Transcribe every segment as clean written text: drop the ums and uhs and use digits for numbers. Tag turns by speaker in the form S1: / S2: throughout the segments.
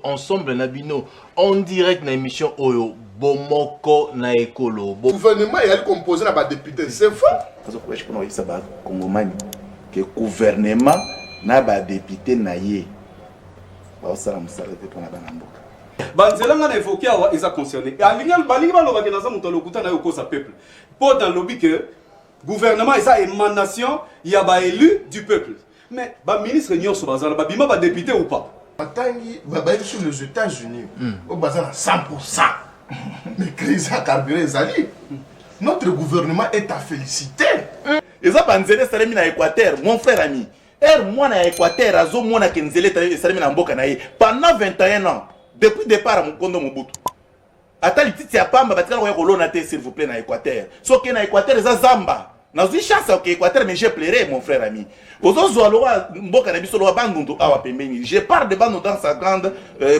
S1: Ensemble Nabino en direct na émission Oyo Bomoko na Ekolo.
S2: Gouvernement est composé na député, c'est faux.
S3: Parce que je pense que ça va congomani que gouvernement na ba député na yé. Ba ça la s'arrêter pour na banamboka.
S4: Banzela nga évoqué awa eza concerné. Alingal balingi ba loba ke na za mutalo kuta na yoko sa peuple. Pour dans lobby que gouvernement eza émanation ya ba élu du peuple. Mais ba ministre nyonso bazala ba bima ba député ou pas.
S2: Matangi, sur les États-Unis, au bazar à 100%. Mais crise à carburé, Zali. Notre gouvernement est à féliciter.
S3: Et ça, Banzele Salemi na Équateur, mon frère ami. Moi na Équateur, Azo Mona Kenzele Salemi na Mboka na ye. Pendant 21 ans, depuis le départ à Mukondo Mobutu. Attends, il y a pas ma bâtiment s'il vous plaît na Équateur. Sauf que na Équateur, c'est Zamba. Dans une chance au Équateur, mais j'ai pleuré, mon frère ami. Je parle de Bando dans sa grande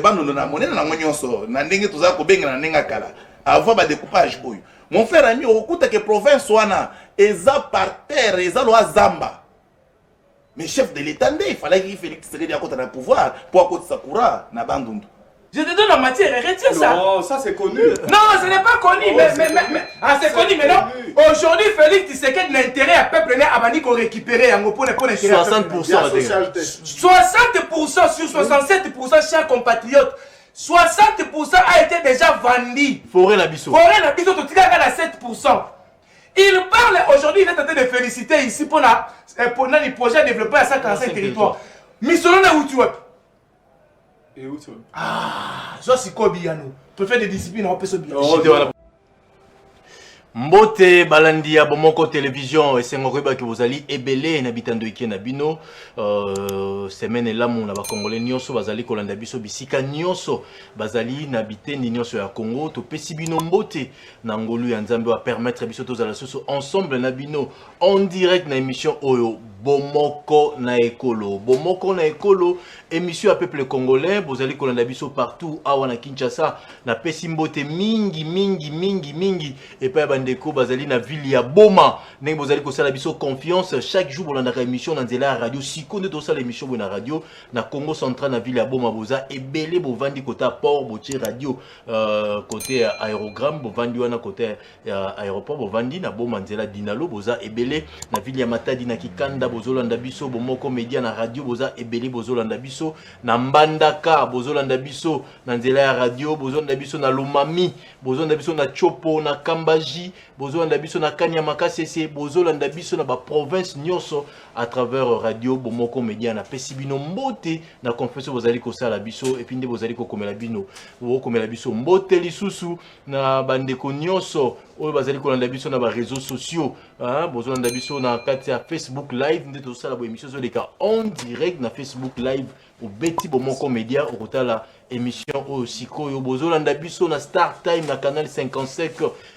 S3: Bando na monnaie na monionso. Na ndenge tuza ko benga na nenga kala. Avoir ba découpage boy. Mon frère ami, au coup que province wana eza par terre, eza lo Zamba. Mais chef de l'État, il fallait qu'il Félix Tshisekedi à côté du pouvoir pour à côté Sakura na Bandundu.
S5: Je te donne la matière, retiens ça.
S4: Non, ça c'est connu.
S5: Non, ce n'est pas connu.
S4: Oh,
S5: mais c'est connu, mais non. Aujourd'hui, Félix Tshisekedi n'a intérêt à peuple né à Bani qu'on récupère un pour
S1: 60%.
S5: 60% sur 67%, chers compatriotes. 60% a été déjà vendu.
S1: Forêt Nabiso.
S5: Forêt Nabiso, tu tiens à 7%. Il parle aujourd'hui, il est en train de féliciter ici pour le projet développé à 145 territoires. Mais selon là où tu es.
S4: Et où tu es?
S5: Ah, ça c'est quoi Biano? Préfet de discipline, on peut se bien.
S1: Mbote balandi ya Bomoko télévision esengo koyeba ke bozali ebele na bitando ike na bino semaine lamu na ba congolais nyonso bazali kolanda biso bisika nyonso bazali na biteni nyonso ya Congo to pesi bino mbote na ngolu ya Nzambe wa permettre biso tozala soso ensemble na bino en direct na émission Oyo Bomoko na Ekolo. Bomoko na Ekolo, émission à peuple congolais, bozali kolanda biso partout awa na Kinshasa na pesi mbote mingi et pa bandeko bazali na ville ya Boma. Ndenge bozali kosala biso confiance chaque jour bolanda ka émission na nzela ya radio sikonde to sala émission na radio na Congo central na ville ya Boma boza ebele bovandi kota port botie radio côté aérogramme bovandi wana côté aéroport bovandi na Boma nzela dinalo boza ebele na ville ya Matadi na Kikanda bozolanda biso Bomoko Media na radio boza ebele bozolanda biso na Mbandaka bozolanda biso na nzela ya radio bozolanda biso na Lomami bozolanda biso na Chopo na Kambaji bozolanda biso na Kanyama Kasese bozolanda biso na ba province nyonso à travers radio Bomoko Media na pesibino mbote na confession bozali kosala biso et puis nde bozali kokomela bino bokomela biso mbote lisusu na bandeko nyonso oyo bazali kolanda biso na ba réseaux sociaux bozolanda biso na kati ya Facebook live nde tosala bo émission zoleka en direct na Facebook live au Beti Bomoko Media au kotala émission au sikoyo bozolanda biso na Star Time na canal 55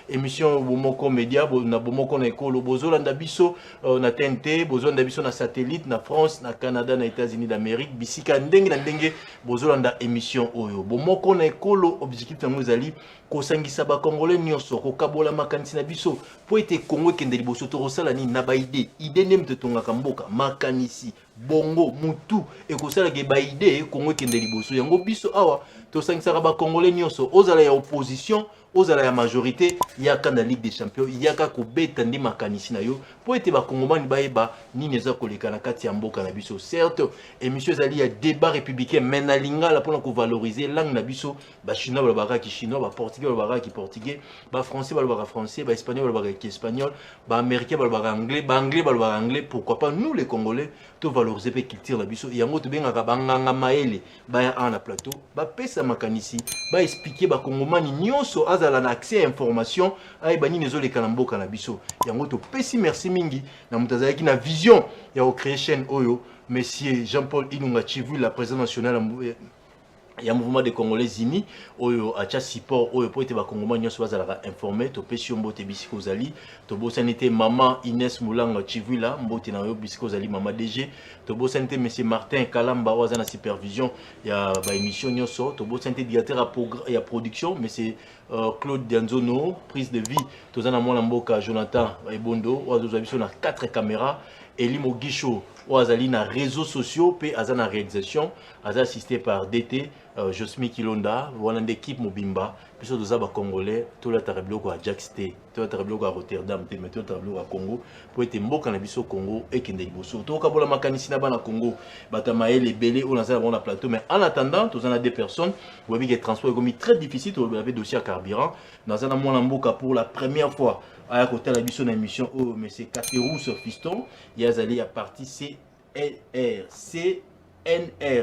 S1: émission Bomoko Media na Bomoko na Ekolo bozolanda biso na TNT bozolanda biso na satellite na France na Canada na États-Unis d'Amérique bisika ndenge na ndenge bozolanda émission oyo Bomoko na Ekolo objectif yango ezali kosangisa ba congolais nyonso kokabola makanisi na biso po ete Congo kende liboso to kosala ni na ba idée ndem te tongaka mboka makanisi bongo mutu ekosala ke ba idée Congo kende liboso yango biso awa to sangisaka ba congolais nyonso ozala ya opposition ozala ya majorité yaka na Ligue des Champions yaka kobeta ndi makanisi na yo po ete ba kongomani baeba nini eza koleka na kati ya mboka na biso certes émission ezali ya débat républicain mais na lingala pona ko valoriser langue na biso ba chinois balobaka ki chinois ba portugais balobaka ki portugais ba français balobaka français ba espagnol balobaka ki espagnol ba américain balobaka anglais ba anglais balobaka anglais pourquoi pas nous les congolais to valoriser pe culture na biso yango to bengaka banganga maele ba ya na plateau ba pesa makanisi ba expliquer ba kongomani nyonso azala na accès à information ay bani nezoleka na mboka na biso yango to pesi merci mingi na mutazaki na vision ya o créer chaîne oyo monsieur Jean-Paul Ilunga Chivu la président national ya mouvement des Congolais unis oyo acha support oyo po ete ba Congolais nyonso bazalaka informé to pesi mbote bisiko zali to bosanité maman Inès Moulanga Chivula mbote na yo bisiko zali maman DG to bosanité monsieur Martin Kalamba waza na supervision ya ba émission nyonso to bosanité directeur ya production monsieur Claude Dianzono prise de vie to zana mwana mboka Jonathan Ebondo wazo biso na 4 caméras Eli Mogisho ou azali na réseaux sociaux pe azana réalisation aza assisté par DT Josmi Kilonda wana d'équipe Mobimba biso toza ba congolais to la tarabiloko à Jack Stay to la tarabiloko à Rotterdam te mais to la tarabiloko à Congo pour être mboka na biso Congo et kende liboso to ka bola makanisi na bana Congo batamaye les belé on a ça on a plateau mais en attendant tous en a des personnes vous voyez que le transport est comme très difficile vous avez dossier à carburant dans un mwana mboka pour la première fois à côté la biso na émission oh mais c'est Katerous Fiston yazali à partie CNR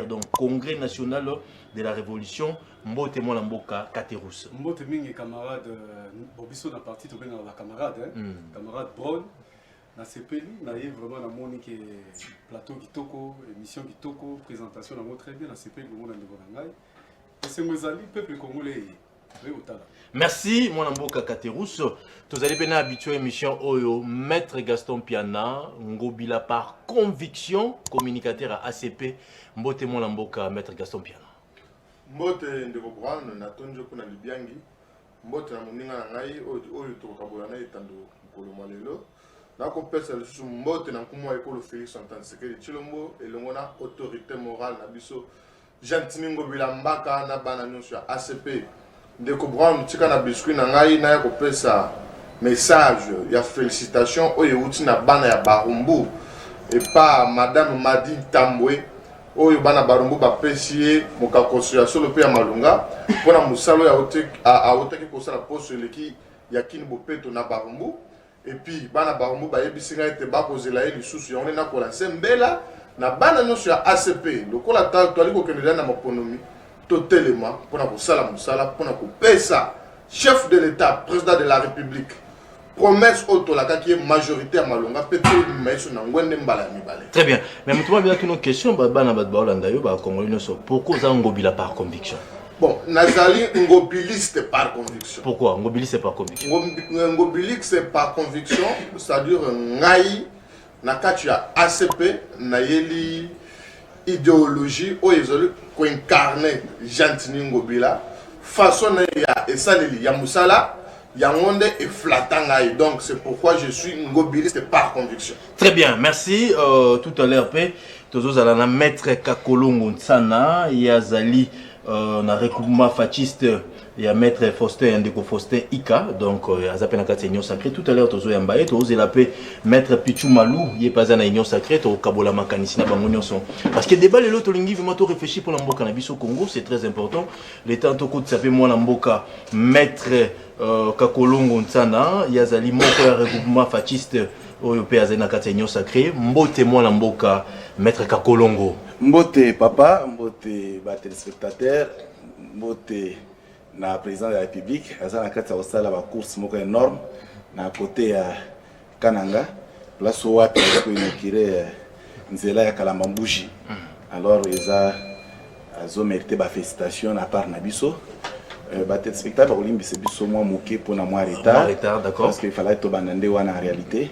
S1: donc Congrès national de la révolution mbote mwana mboka Katerous
S4: mbote mingi camarade bobiso na parti to benga la camarade camarade Brown na sepeli na ye vraiment na moni que plateau kitoko émission kitoko présentation na mo très bien na sepeli mo na ndeko ngai et c'est mwezali peuple congolais
S1: merci mwana mboka Katerous tozali pena habitué émission oyo maître Gaston Piana ngobila par conviction communicateur à ACP mbote mwana mboka maître Gaston Piana
S2: mbote ndeko Brown na tonjo kuna libiangi mbote na moninga na ngai oyo tokabola na etando koloma lelo na kopesa lisusu mbote na nkumu wa ekolo Félix Antoine Tshisekedi Tshilombo elongo na autorité morale na biso Gentini Ngobila Mbaka na bana nyonso ya ACP ndeko Brown tika na biscuit na ngai na kopesa message ya félicitation oyo uti na bana ya Barumbu et pas madame Madi Tambwe oyo bana Barumbu bapesi ye mokakoso solo pe ya malunga pona musalo ya oteki kosala poso eleki ya kini bopeto na Barumbu et puis bana Barumbu bayebisinga ete bakozela ye lisusu yango na kola sembela na bana nyonso ya ACP lokola twali kokendela na maponomi totelema pona kosala musala pona kopesa chef de l'État président de la République promesse autolakaki ye majorité ya malonga pe to maiso na ngwende mbala mibale.
S1: Très bien. Mais mutuma bila kino question bana baolanda yo ba congolais nyonso pourquoi za ngobila par conviction?
S2: Bon, nazali ngobiliste par conviction.
S1: Pourquoi ngobiliste par conviction?
S2: Ngobiliste par conviction, c'est-à-dire ngai na kati ya ACP na yeli idéologie o ezali ko incarner Gentini Ngobila façon ya esaleli ya musala ya ngonde et flatanga donc c'est pourquoi je suis ngobiliste par conviction.
S1: Très bien, merci. Tout à l'heure tozo zala maître Kakolongo Ntsana yazali na regroupement fasciste ya maître Faustin Ndeko Faustin Ika donc azapena kati union sacrée tout à l'heure tozo yambaye tozo la paix maître Pichu Malou yé pas na union sacrée to kabola makanisi na bango nyonso parce que débat le loto lingi vraiment to réfléchir pour la mboka na biso Congo c'est très important les temps to ko tsape moi na mboka maître Kakolongo Ntsana yazali moko ya regroupement fasciste oyo pe azali na kati union sacrée mbote moi na mboka maître Kakolongo
S3: mbote papa mbote ba téléspectateurs mbote na président de la République aza na kati ya osala ba course moko énorme na côté ya Kananga place wapi ko inaugurer nzela ya Kalambambuji alors eza azo mérité ba félicitations na part na biso ba téléspectateurs olimbi c'est biso moi moké pour na moi retard
S1: d'accord
S3: parce qu'il fallait to banande wana en réalité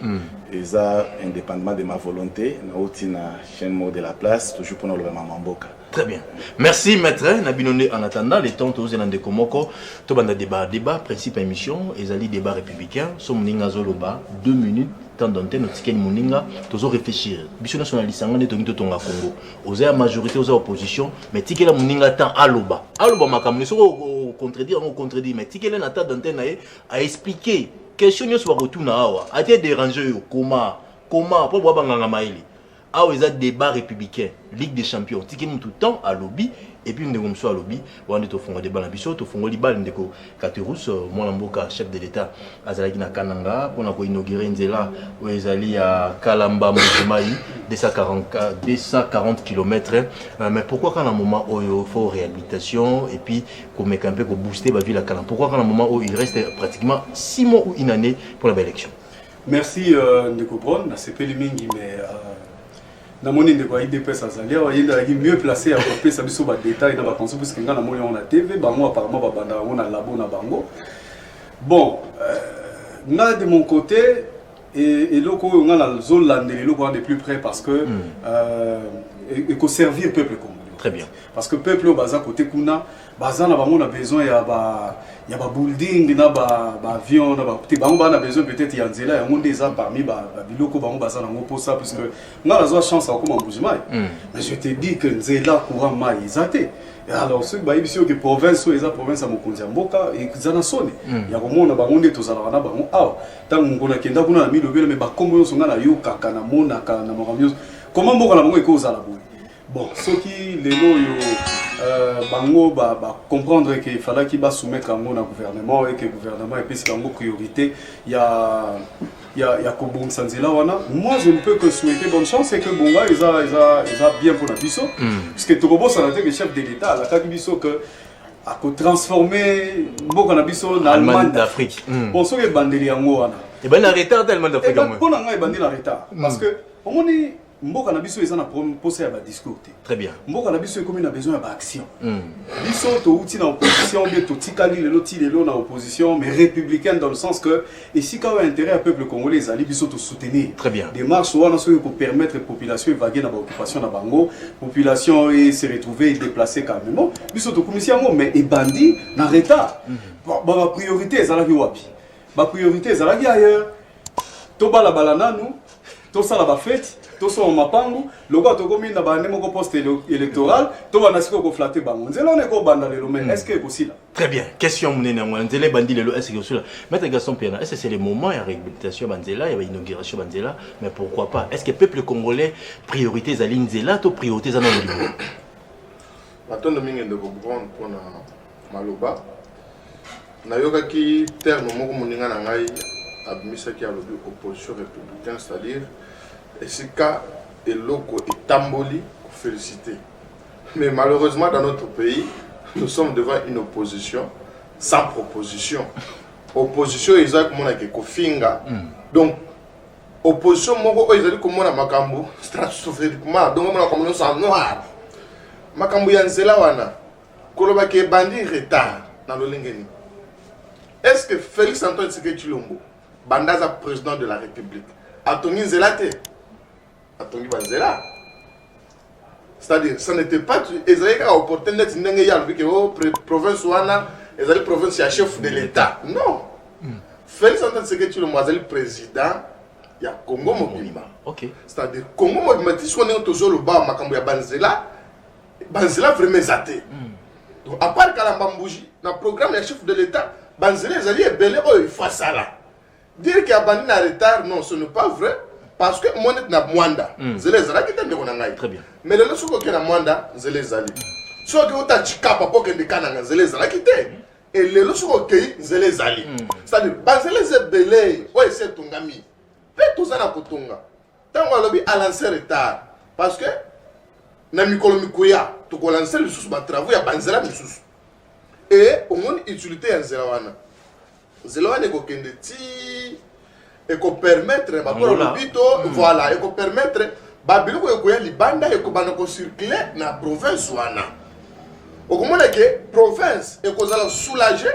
S3: eza indépendamment de ma volonté na oti na chaîne mot de la place toujours pour le maman mboka.
S1: Très bien. Merci maître Nabinone en attendant les temps tous en Komoko to banda débat principe émission ezali débat républicain so muninga zoloba 2 minutes temps d'antenne tikeni muninga tozo réfléchir biso nationaliste ngane to ngito tonga Congo oza majorité oza opposition mais tikela muninga temps aloba makamne so contredire mais tikela na temps d'antenne a expliquer question nyos ba retourna awa a été déranger comment pour boba banganga maili ah ils ont débat républicain Ligue des champions tiki tout le temps à lobby et puis nous sommes à lobby on est au fond débat na biso to fond libal ndeko Katerous moi mboka chef de l'état azalaki na Kananga pour na ko inaugurer nzela o ezali à Kalamba Mojimai 240 km mais pourquoi quand un moment où il faut réhabilitation et puis qu'on met un peu pour booster la ville à Kalamba pourquoi quand un moment où il reste pratiquement 6 mois ou une année pour la belle élection?
S4: Merci Ndeko Brown na sepeli mingi mais na moni ndeko IDPS azali wa yenda ki mieux placé à kopesa biso ba détails na ba conseil parce que nga na moni on a TV bango apparemment ba banda on a labo na bango bon nga de mon côté et loko nga na zone landeli loko de plus près parce que et ko servir peuple congolais
S1: Très bien.
S4: Parce que peuple au baza côté kuna, baza na bango na besoin ya ba building na ba avion na ba côté bango na besoin peut-être ya nzela ya monde eza parmi ba biloko bango baza na ngo pour ça parce que nga la chance à comme Mbujimai. Mais je te dis que nzela courant mai ezate. Alors ceux ba ibisio que province eza province à Mokonzi mboka et zana sone. Ya komona bango nde tozala na bango awa. Tango ngona kenda kuna na milobelo mais ba kombo yo songa na yo kaka na mona ka na makamyo. Comment mboka na bango ekozala boy. Bon, ce qui les lots, bango comprendre qu'il fallait qu'il va soumettre un mot au gouvernement et que le gouvernement ait pris en priorité. Il y a Kobong Sanzila wana. Moi, je ne peux que souhaiter bonne chance et que Bonga ils a bien pour la biso. Parce que Togobo ça n'a été que chef de l'État, la carte biso que a transformer Boka na biso en Allemagne
S1: d'Afrique.
S4: Bon, ce que bandeli yango wana.
S1: Et ben la retard d'Allemagne d'Afrique.
S4: Pour nga bandeli la retard parce que on est mboka na biso eza na poser ba discours.
S1: Très bien.
S4: Mboka na biso comme na besoin ba action. Biso to uti na opposition bien to tikali lelo na opposition mais républicaine dans le sens que et si quand intérêt à peuple congolais ali biso to soutenir.
S1: Très bien.
S4: Des marches wana so pour permettre population évacuer na ba occupation na bango, population et se retrouver et déplacer calmement. Biso to commission mais et bandi na retard. Ba priorité ezalaki wapi? Ba priorité ezalaki ailleurs. To bala nanu, to sala ba fête. Tout ça on mapangu, le gars to komi na ba nemoko poste électoral, to ba nasiko ko flatter bango. Nzela ne ko banda lelo mais est-ce que possible?
S1: Très bien. Question munene ngwa nzela bandi lelo est-ce que possible? Maître Gaston Piana, est-ce que c'est le moment ya réhabilitation banzela, ya inauguration banzela, mais pourquoi pas? Est-ce que peuple congolais priorité za nzela to priorité za non niveau?
S2: Batondo mingi ndeko comprendre pona maloba. Na yoka ki terme moko moninga na ngai abimisaki alobi opposition républicaine, c'est-à-dire et ce cas est loco et tamboli pour féliciter. Mais malheureusement dans notre pays, nous sommes devant une opposition sans proposition. Opposition exact comme on a kofinga. Donc opposition moko ezali comme on a makambo stratosphériquement donc on a comme nous en noir. Makambo ya nzela wana koloba ke bandi retard dans le lingeni. Est-ce que Félix Antoine Tshisekedi Tshilombo bandaza président de la République atongi nzela te? Atongi banzela. C'est-à-dire, ça n'était pas Israël qui a opportun d'être une province wana, Israël province ya chef de l'État. Non. Félix Antoine Tshisekedi Tshilombo azali président ya Congo Mobimba.
S1: OK.
S2: C'est-à-dire Congo Mobimba ti sone tozo lo ba makambo ya banzela. Banzela vraiment zaté. Donc à part Kalamba Mbouji, dans programme ya chef de l'État, banzela ezali ebele oyo face à là. Dire qu'il y a bandi na retard, non, ce n'est pas vrai. Parce que moi, je suis Mwanda.
S1: Très bien.
S2: Mais le souk qui est Mwanda, je les ai. Si vous avez Chika, papa, qui est Kananga, je les ai. Et le souk qui est, je les ai. C'est-à-dire, je les ai belés. Oui, c'est ton ami. Faites tout ça dans Kotonga. Tant qu'on a lancé retard. Parce que, na mikolo mikoya, tu as lancé le sous travaux, il y a banzela le sous. Et on a une utilité en Zelawana. Zelawana est kokende ti. Et qu'on permettre voilà et qu'on permettre babiloko ekoya libanda et qu'on circuler na province wana okomona que province et qu'on a soulager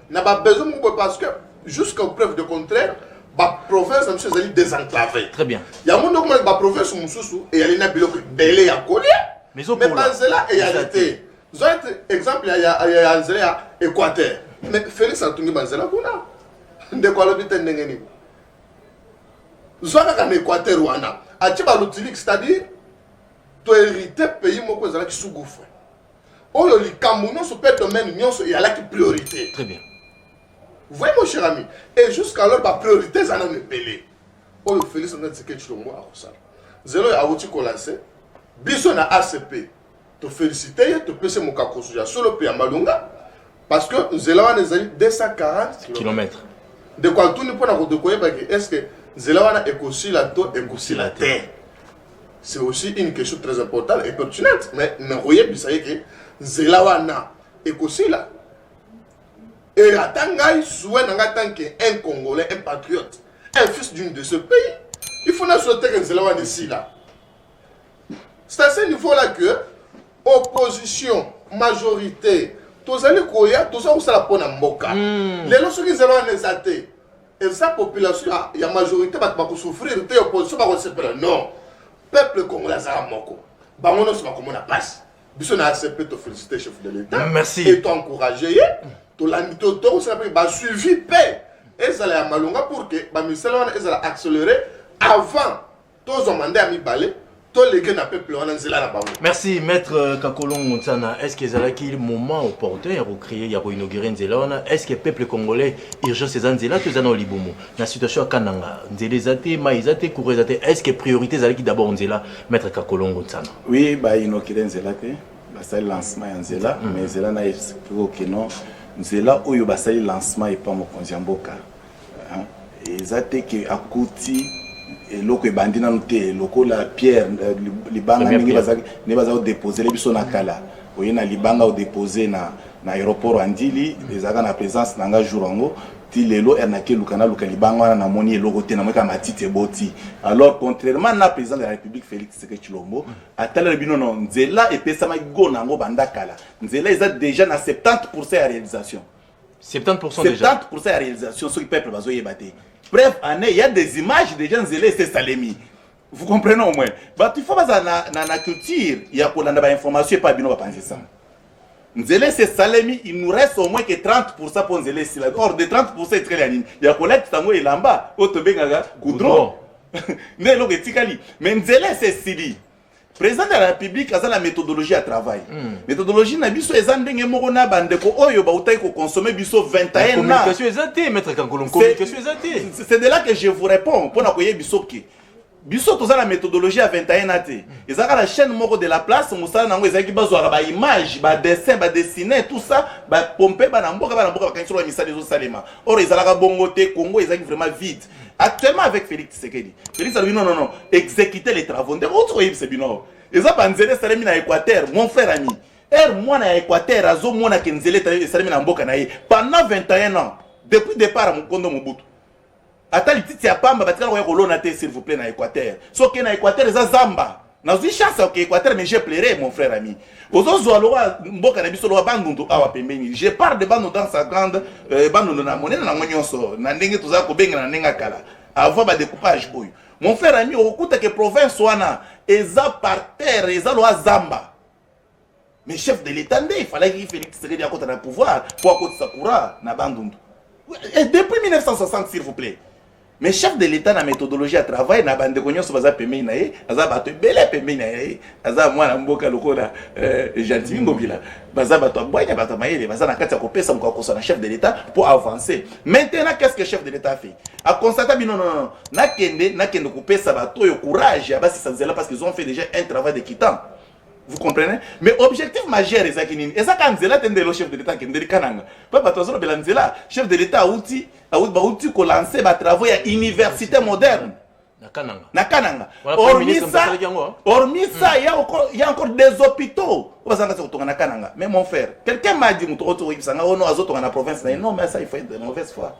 S2: n'a pas besoin parce que jusqu'à preuve de contraire ba province en chose désenclavé.
S1: Très bien.
S2: Il y a mon document ba province mususu et il y a biloko belé ya kolia mais banzela et arrêté exemple il y a Anzela Équateur mais Félix Antoine banzela kuna de quoi l'habiter ndengeni Zwana en Équateur wana atiba l'utilique c'est-à-dire to hériter pays moko ezala ki sougoufre oyo likambo non so peut domaine nyonso ya la ki priorité.
S1: Très bien.
S2: Vous voyez mon cher ami et jusqu'alors ba priorité zana ne belé oyo Félix Antoine Tshisekedi Tshilombo akosala zelo ya outi ko lancer biso na ACP to féliciter to pese mokakoso ya solo pe ya malunga parce que zelo wana ezali 240
S1: km
S2: de quoi tout ne peut na ko koyeba que est-ce que Zelawana la terre. C'est aussi une question très importante et pertinente. Mais voyez, vous savez que Zelawana Ekosila. Et Ratangai souhaite en tant qu'un Congolais, un patriote, un fils d'une de ce pays. Il faut souhaiter que Zelawana ici là. C'est à ce niveau-là que opposition, majorité, tous les Koya, tout ça, la pona mboka. Les lorsque Zelawana est athée. Et sa population, il y a majorité qui va souffrir, l'opposition va se non. Peuple congolais a moko. Bangono se va comme on a passe. biso na accepté te féliciter chef de l'État.
S1: Merci.
S2: Et t'encourager. To l'anito to ça peut ba suivi paix. Et ça la malonga pour que ba ministère on ça accélérer avant tous on mandé à mi balé.
S1: Merci maître Kakolongo Tsana. Est-ce que c'est le moment opportun pour créer ya inaugurer Nzela? Est-ce que le peuple congolais urgence ces Nzela que zana libomo na situation kananga Nzela zate maizate kurezate est-ce que priorité zali d'abord Nzela maître Kakolongo Tsana?
S3: Oui ba inaugurer Nzela te ba sali lancement ya Nzela mais Nzela na expliqué que non Nzela oyo ba sali lancement et pas mo konziamboka et zate que akuti loko ebandi nanu te loko la pierre libanga mingi baza déposer biso na kala oye na libanga o déposer na aéroport andili ezaka na présence nanga jour ngo ti lelo ernake lukana luka libanga na moni eloko te na mweka matite boti alors contrairement na président de la République Félix Tshisekedi Tshilombo atala bino non Nzela epesama go nango banda kala Nzela eza déjà na 70% ya réalisation
S1: 70% déjà
S3: 70% ya réalisation ce peuple bazo yebate. Bref, il y a des images des gens zélés, c'est Salemi. Vous comprenez au moins. Bah, il faut pas dans la culture, il y a quoi dans la information et pas bien on va penser ça. Nzélé c'est Salemi, il nous reste au moins que 30% pour Nzélé. Or de 30% c'est très bien. Il y a collecte tango et lamba, otobengaga, goudron. Mais l'autre tikali. Mais Nzélé c'est Sili. Président de la République a la méthodologie à travail. Méthodologie na biso ezandenge moko na bandeko oyo ba utai ko consommer biso 21 ans.
S1: Communication exacte maître Kankolon communication exacte.
S3: C'est de là que je vous réponds pour na koye biso ki. Biso toza la méthodologie à 21 ans te. Ezaka la chaîne moko de la place musala nango ezaki bazwa ba image, ba dessin, ba dessiner tout ça, ba pomper ba na mboka ba kanso la misala ezo salema. Or ezalaka bongo te Congo ezaki vraiment vide. Actuellement avec Félix Tshisekedi. Félix a dit non, exécuter les travaux. C'est bien. Et ça, Nzela Salemi na Équateur, mon frère ami. Moi na Équateur, azo moi na Nzela Salemi na Mboka na ye. Pendant 21 ans, depuis le départ à Mukondo Mobutu. Attends, les petits apamba, batika na kolona te s'il vous plaît na Équateur. So que na Équateur, ça zamba. Na zui chance au Équateur, mais j'ai pleuré mon frère ami. Ozo zoaloa Mboka na biso loa bandundu awa pembeni. Je parle de bando dans sa grande bando na monena na ngonyonso. Na ndenge toza ko benga na nenga kala. Avant ba découpage boy. Mon frère ami okuta que province wana eza par terre, eza loa zamba. Mais chef de l'État, il fallait qu'il Félix Tshisekedi akote na pouvoir pour akote Sakura na bandundu. Et depuis 1960 s'il vous plaît. Mais chef de l'État na méthodologie à travail na bande konyo so baza pemei na ye aza bato belé pemei na ye aza mwana mboka lokola gentil ngobila baza bato boya bato mayele baza na kati ya kopesa mko na chef de l'État pour avancer. Maintenant qu'est-ce que le chef de l'État fait? A constater non na kende kopesa bato yo courage ya basi sanzela parce qu'ils ont fait déjà un travail de quittant. Vous comprenez? Mais objectif majeur est ça qui n'est. Et ça quand Nzela tende le chef de l'État qui est kananga. Pas bato bela Nzela, chef de l'État outil ko lancer ba travaux ya université moderne. Na kananga. Hormis ça, il y a encore des hôpitaux. On va s'en na kananga. Mais mon frère, quelqu'un m'a dit muto oto ibisanga ono azoto na province na non mais ça il faut être de mauvaise foi.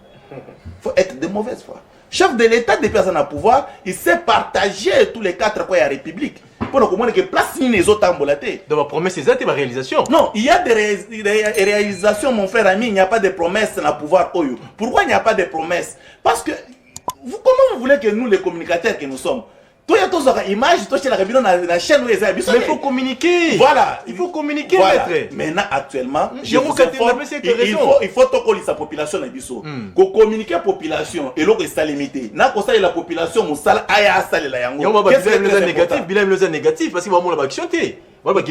S3: Faut être de mauvaise foi. Chef de l'État depuis à son pouvoir, il sait partager tous les 4 coins de la République. Pour nous comprendre que place ni les autres embolatés.
S1: Donc, promesse, c'est ça, ma réalisation.
S3: Non, il y a des réalisations, mon frère ami, il n'y a pas de promesses dans le pouvoir. Pourquoi il n'y a pas de promesses? Parce que, comment vous voulez que nous, les communicateurs que nous sommes, toi, il y a tous les images, toi, tu as la chaîne où il y a.
S1: Mais il faut communiquer.
S3: Voilà.
S1: Il faut communiquer,
S3: voilà.
S1: maître.
S3: Maintenant, actuellement,
S1: il
S3: faut tokolir sa population. Ko communiquer population et l'autre est limité. Na ko la population musala aya sala la yango.
S1: Qu'est-ce que c'est négatif? Bilan négatif parce qu'il va avoir la action té.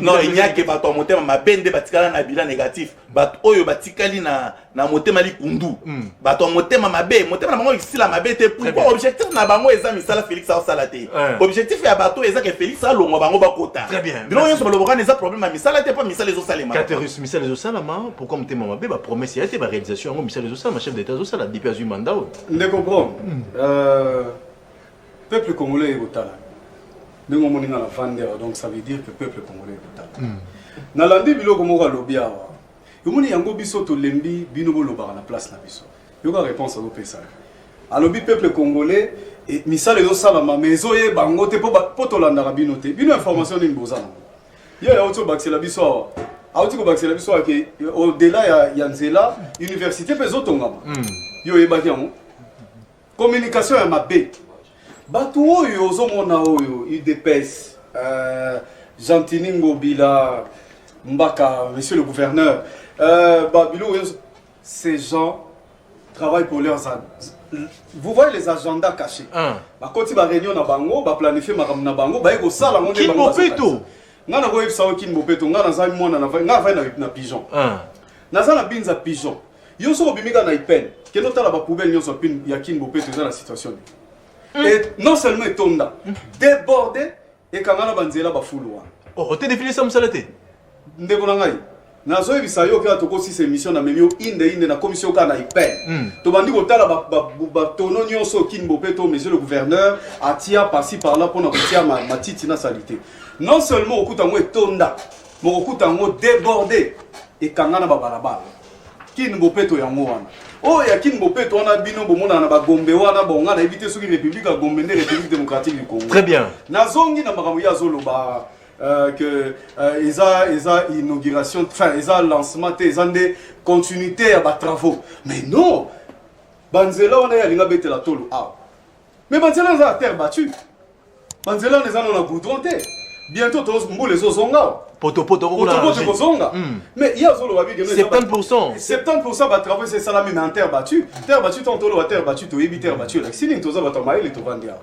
S3: Non, il n'y a que bato motema mabende batikala na bilan négatif. Bato oyo batikali na motema li kundu. Bato motema mabe, motema na bango isila mabe te. Pourquoi objectif na bango eza misala Félix a sala te. Objectif ya bato eza que Félix a longo bango bakota.
S1: Très bien.
S3: Bilo yon so balobaka eza problème misala te pas misala zo salema.
S1: Caterus misala zo salama, pourquoi motema mabe ba promesse ya te ba réalisation ngo misala zo salama chef d'état zo sala depuis azu mandat.
S4: Ne comprends. Peuple congolais est au talent. Donc ça veut dire que le peuple congolais est total. Nalandi biloko moko lobi awa. Yomoni yango biso to lembi bino bo lobaka na place na biso. Yoka réponse au pesa. Alobi peuple congolais et misala ezo sala ma mezo ye bango te po to landa bino te. Bino information ni bozana. Yo ya auto baxela biso awa. Auto ko baxela biso ke au delà ya Nzela université pezo tongama. Yo e baki yango. Communication ya mabe. Bato oyo ozomona oyo IDPS Gentini Ngobila Mbaka, monsieur le gouverneur, ces gens travaillent pour leurs âmes. Vous voyez les agendas cachés. Quand ils ont réunion na bango, ba planifier na bango, ba ego sala ngo
S1: Kin Mopeto.
S4: Ngana ko yebisa Kin Mopeto, ngana za mwana na va na pigeon. Na za na binza pigeon. Yo so bimika na ipen. Keno tala ba poubelle nyoso pin ya Kin Mopeto dans la situation. Et non seulement tonda, débordé et kangana banzela ba fuluwa.
S1: Oh, tu défilé ça msalate.
S4: Ndeko na ngai. Nazo yebisa yo ka toko si ces missions na memio inde na commission ka na ipen. To bandi ko tala ba tono nyonso Kin Mopeto, monsieur le gouverneur, atia par-ci par-là pour na kotia ma titi na salité. Non seulement okuta ngo etonda, mo okuta ngo débordé et kangana ba balabala. Kin Mopeto yango wana. Oh ya Kin Mopeto wana bino bomona na ba Gombe wana bonga na éviter soki République ya Gombe nde République démocratique du Congo.
S1: Très bien.
S4: Nazongi na makambo ya zoloba que ils inauguration, enfin ils lancement, ils ont des continuités à bas travaux. Mais non, Banzela on est à l'ingabete la tolo. Mais Banzela on est à terre battue. Banzela on est à goudronté. Bientôt tous les ozonga.
S1: Poto
S4: ozonga. Mais il y a zolo babi
S1: 70%.
S4: 70% bas travaux c'est ça la même en terre battue. Terre battue tantôt à terre battue, to ébi terre battue. La signe tous va tomber les to vandia.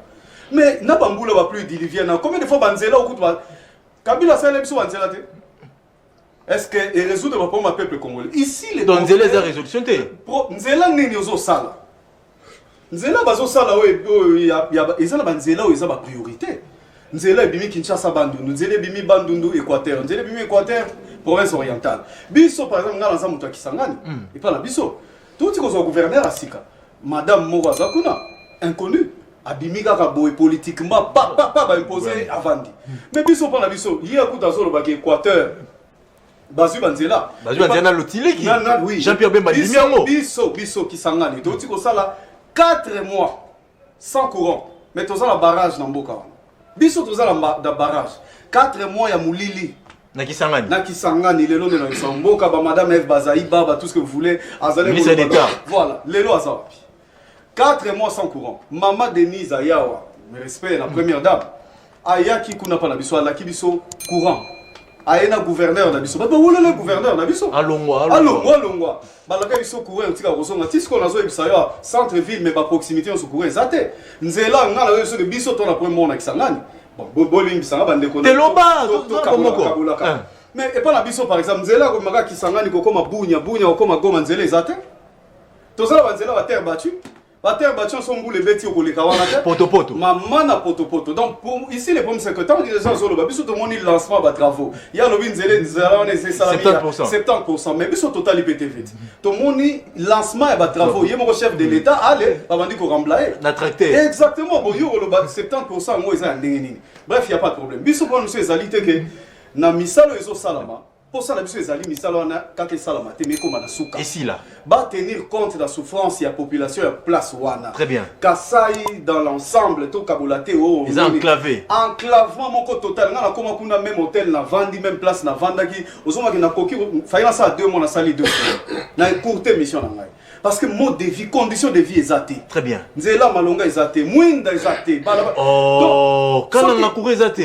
S4: Mais na bambula va plus diluvienne. Combien de fois Banzela au coup Kabila Salem sur Banzela. Est-ce que il résout le problème peuple congolais? Ici les
S1: donc Nzela est résolution té.
S4: Nzela nini ozo sala. Nzela bazo sala ils ont Banzela ils ont ba priorité. Nzela bimi Kinshasa Bandundu, Nzela bimi Bandundu Équateur, Nzela bimi Équateur province orientale. Biso par exemple ngala nzamuto Kisangani. Et pas la biso. Tout ce que le gouverneur a sika. Madame Moraza kuna inconnue. Abimika kaboy politiquement pas imposé avant dit. Mais biso pas la biso, il y a coup d'azolo ba Équateur. Bazu Banzela.
S1: Bazu Banzela lotile qui.
S4: Oui.
S1: Jean-Pierre Bemba Limiango.
S4: Biso Kisangani. Donc tu ça là 4 mois sans courant. Mais tu as la barrage dans Mboka. Biso tu as la barrage. 4 mois ya mulili.
S1: Na Kisangani.
S4: Na Kisangani lelo na Mboka ba madame Eve Bazaï Baba tout ce que vous voulez. Azale voilà, lelo azapi. 4 mois sans courant. Maman Denise Ayawa, me respect la première dame. Ayaki kuna pa na biso ala kibiso courant. Ayena gouverneur na biso. Ba wala le gouverneur na biso.
S1: Alongwa.
S4: Ba la biso courant tika rozonga tisiko nazo ebisa yo centre ville mais ba proximité on se courant zate. Nzela ngala yo so de biso to na premier na Kisangani. Bon bolingi sanga bande ko.
S1: Teloba komoko.
S4: Mais et pas la biso par exemple Nzela ko maka Kisangani ko koma bunya ko koma Goma Nzela zate. Tozala Banzela ba terre battue. La terre battue sont boule bêtis au les kawana.
S1: Poto.
S4: Maman na poto. Donc ici les problèmes c'est que tant que les gens sont là, biso tout le monde il lancement ba travaux. Il y a le Nzela on est ça 70%. Mais biso total IPT vite. Tout le monde lancement ba travaux. Il y a mon chef de l'état allez avant dit qu'on remblaye.
S1: Na tracté.
S4: Exactement. Bon yo le 70% moi ils ont ndengini. Bref, il y a pas de problème. Biso pour nous c'est alité que na misalo ezo salama. Pour ça, la mission est allée, quand ils sont là,
S1: et si là,
S4: va tenir compte de la souffrance de la population et place wana.
S1: Très bien.
S4: Kasaï dans l'ensemble, tout Kabulate,
S1: ils ont enclavé.
S4: Enclavement, mon côté total. On a comme on a même hôtel, na vandi, même place, na vandaki. Aux hommes qui n'a coquille, faillant ça 2 mois, on a sali 2 fois. Na une courte mission là. Parce que mode de vie, conditions de vie exactes.
S1: Très bien.
S4: Nzela malonga exacte, mwinda exacte.
S1: Oh, quand on a couru exacte.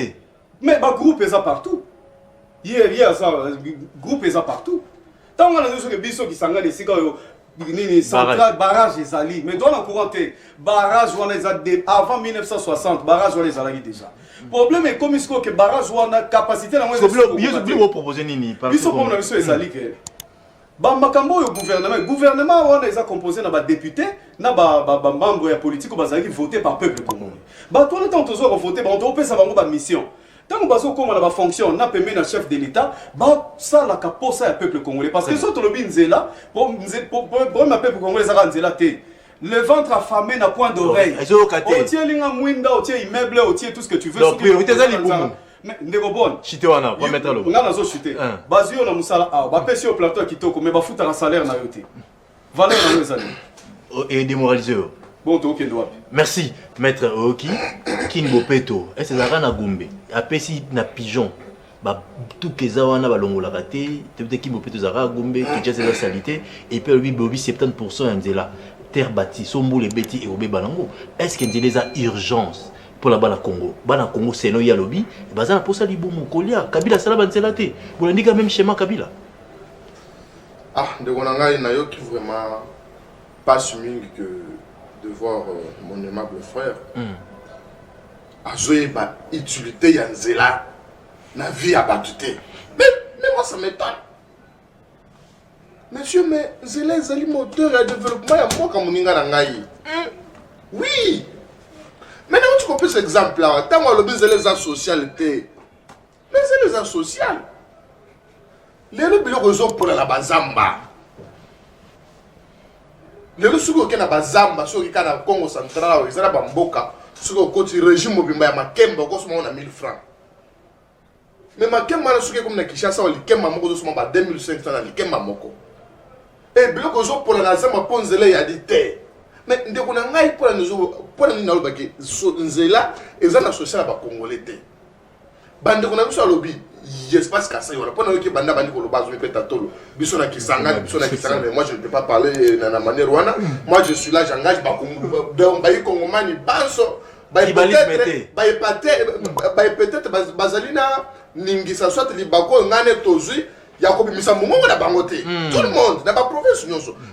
S4: Mais ma groupe est partout. Hier, ça, groupe est partout. Tant qu'on a dit que Bisso qui s'engage ici, central, barrage est allé. Mais dans la courante, barrage, on les a avant 1960, barrage, on les a déjà. Le problème est comme que barrage, on a capacité à moins de.
S1: Vous vous proposez Nini.
S4: Bisso, comme on a vu, allé. Bamakambo au gouvernement, on a composé na député, na membre politique, on a voté par peuple congolais. Bah, toi, on a voté, on a ça va mission. Tant que nous avons fonction, on a permis un chef de l'État, ça la capote ça le peuple congolais. Parce que si on est là, pour le peuple congolais, le ventre affamé n'a point d'oreille. On tient l'inga on tient immeuble, on tient tout ce que tu veux.
S1: La priorité c'est les
S4: mais ndeko bon.
S1: Chité wana, va mettre l'eau.
S4: On a zo chuté. Bazio na musala ah, ba pesi au plateau kitoko mais ba futa na salaire na yoté. Valeur na nos amis.
S1: Et démoralisé.
S4: Bon, tu es droit.
S1: Merci, maître Oki. Kin Mopeto. Est-ce que ça a gombe? Après, si na pigeon, tout que ça a balongo la raté, peut-être Kin Mopeto zara gombe, qui a sa salité, et puis lui, 70% de la terre bâtie, son boule et bêtis et obé balango. Est-ce qu'il y a urgence pour la bana Congo. Bana Congo c'est no ya lobby, bazana pour ça libomo kolia. Kabila sala banzelate. Vous l'indiquez même schéma Kabila.
S2: Ah, de Gonanga nayo qui vraiment pas mingi que de voir mon aimable frère. Azoé ba utilité yanzela na vie abatute. Mais moi ça m'étonne. Monsieur, mais Zela est moteur et développement à moi comme Moninga Nangaï. Oui. Maintenant, tu comprends cet exemple-là. Tant que le Zela est social, mais Zela est social. Les gens raison pour la Bazamba. Les gens qui ont la Bazamba, ceux qui ont le Congo central, ils ont la Bamboka, ceux qui ont le régime mobile, Makemba, on a 1000 francs. Mais Makemba, ceux qui ont le Kishasa, ils ont 2500 francs, ils ont et bien que je pour la zama pour nzela ya dité mais ndeko na ngai pour la nzo pour la nalo baki nzela ezana social ba congolais té bande ko na biso lobby espace kasa yona pour na ki banda bandi ko lo bazo peta tolo biso na kisanga mais moi je ne peux pas parler na manière wana moi je suis là j'engage ba congo donc ba congomani banso ba peut-être bazalina ningisa soit libako ngane tozui Yakobi Misamungo na bangote. Tout le monde, dans la province,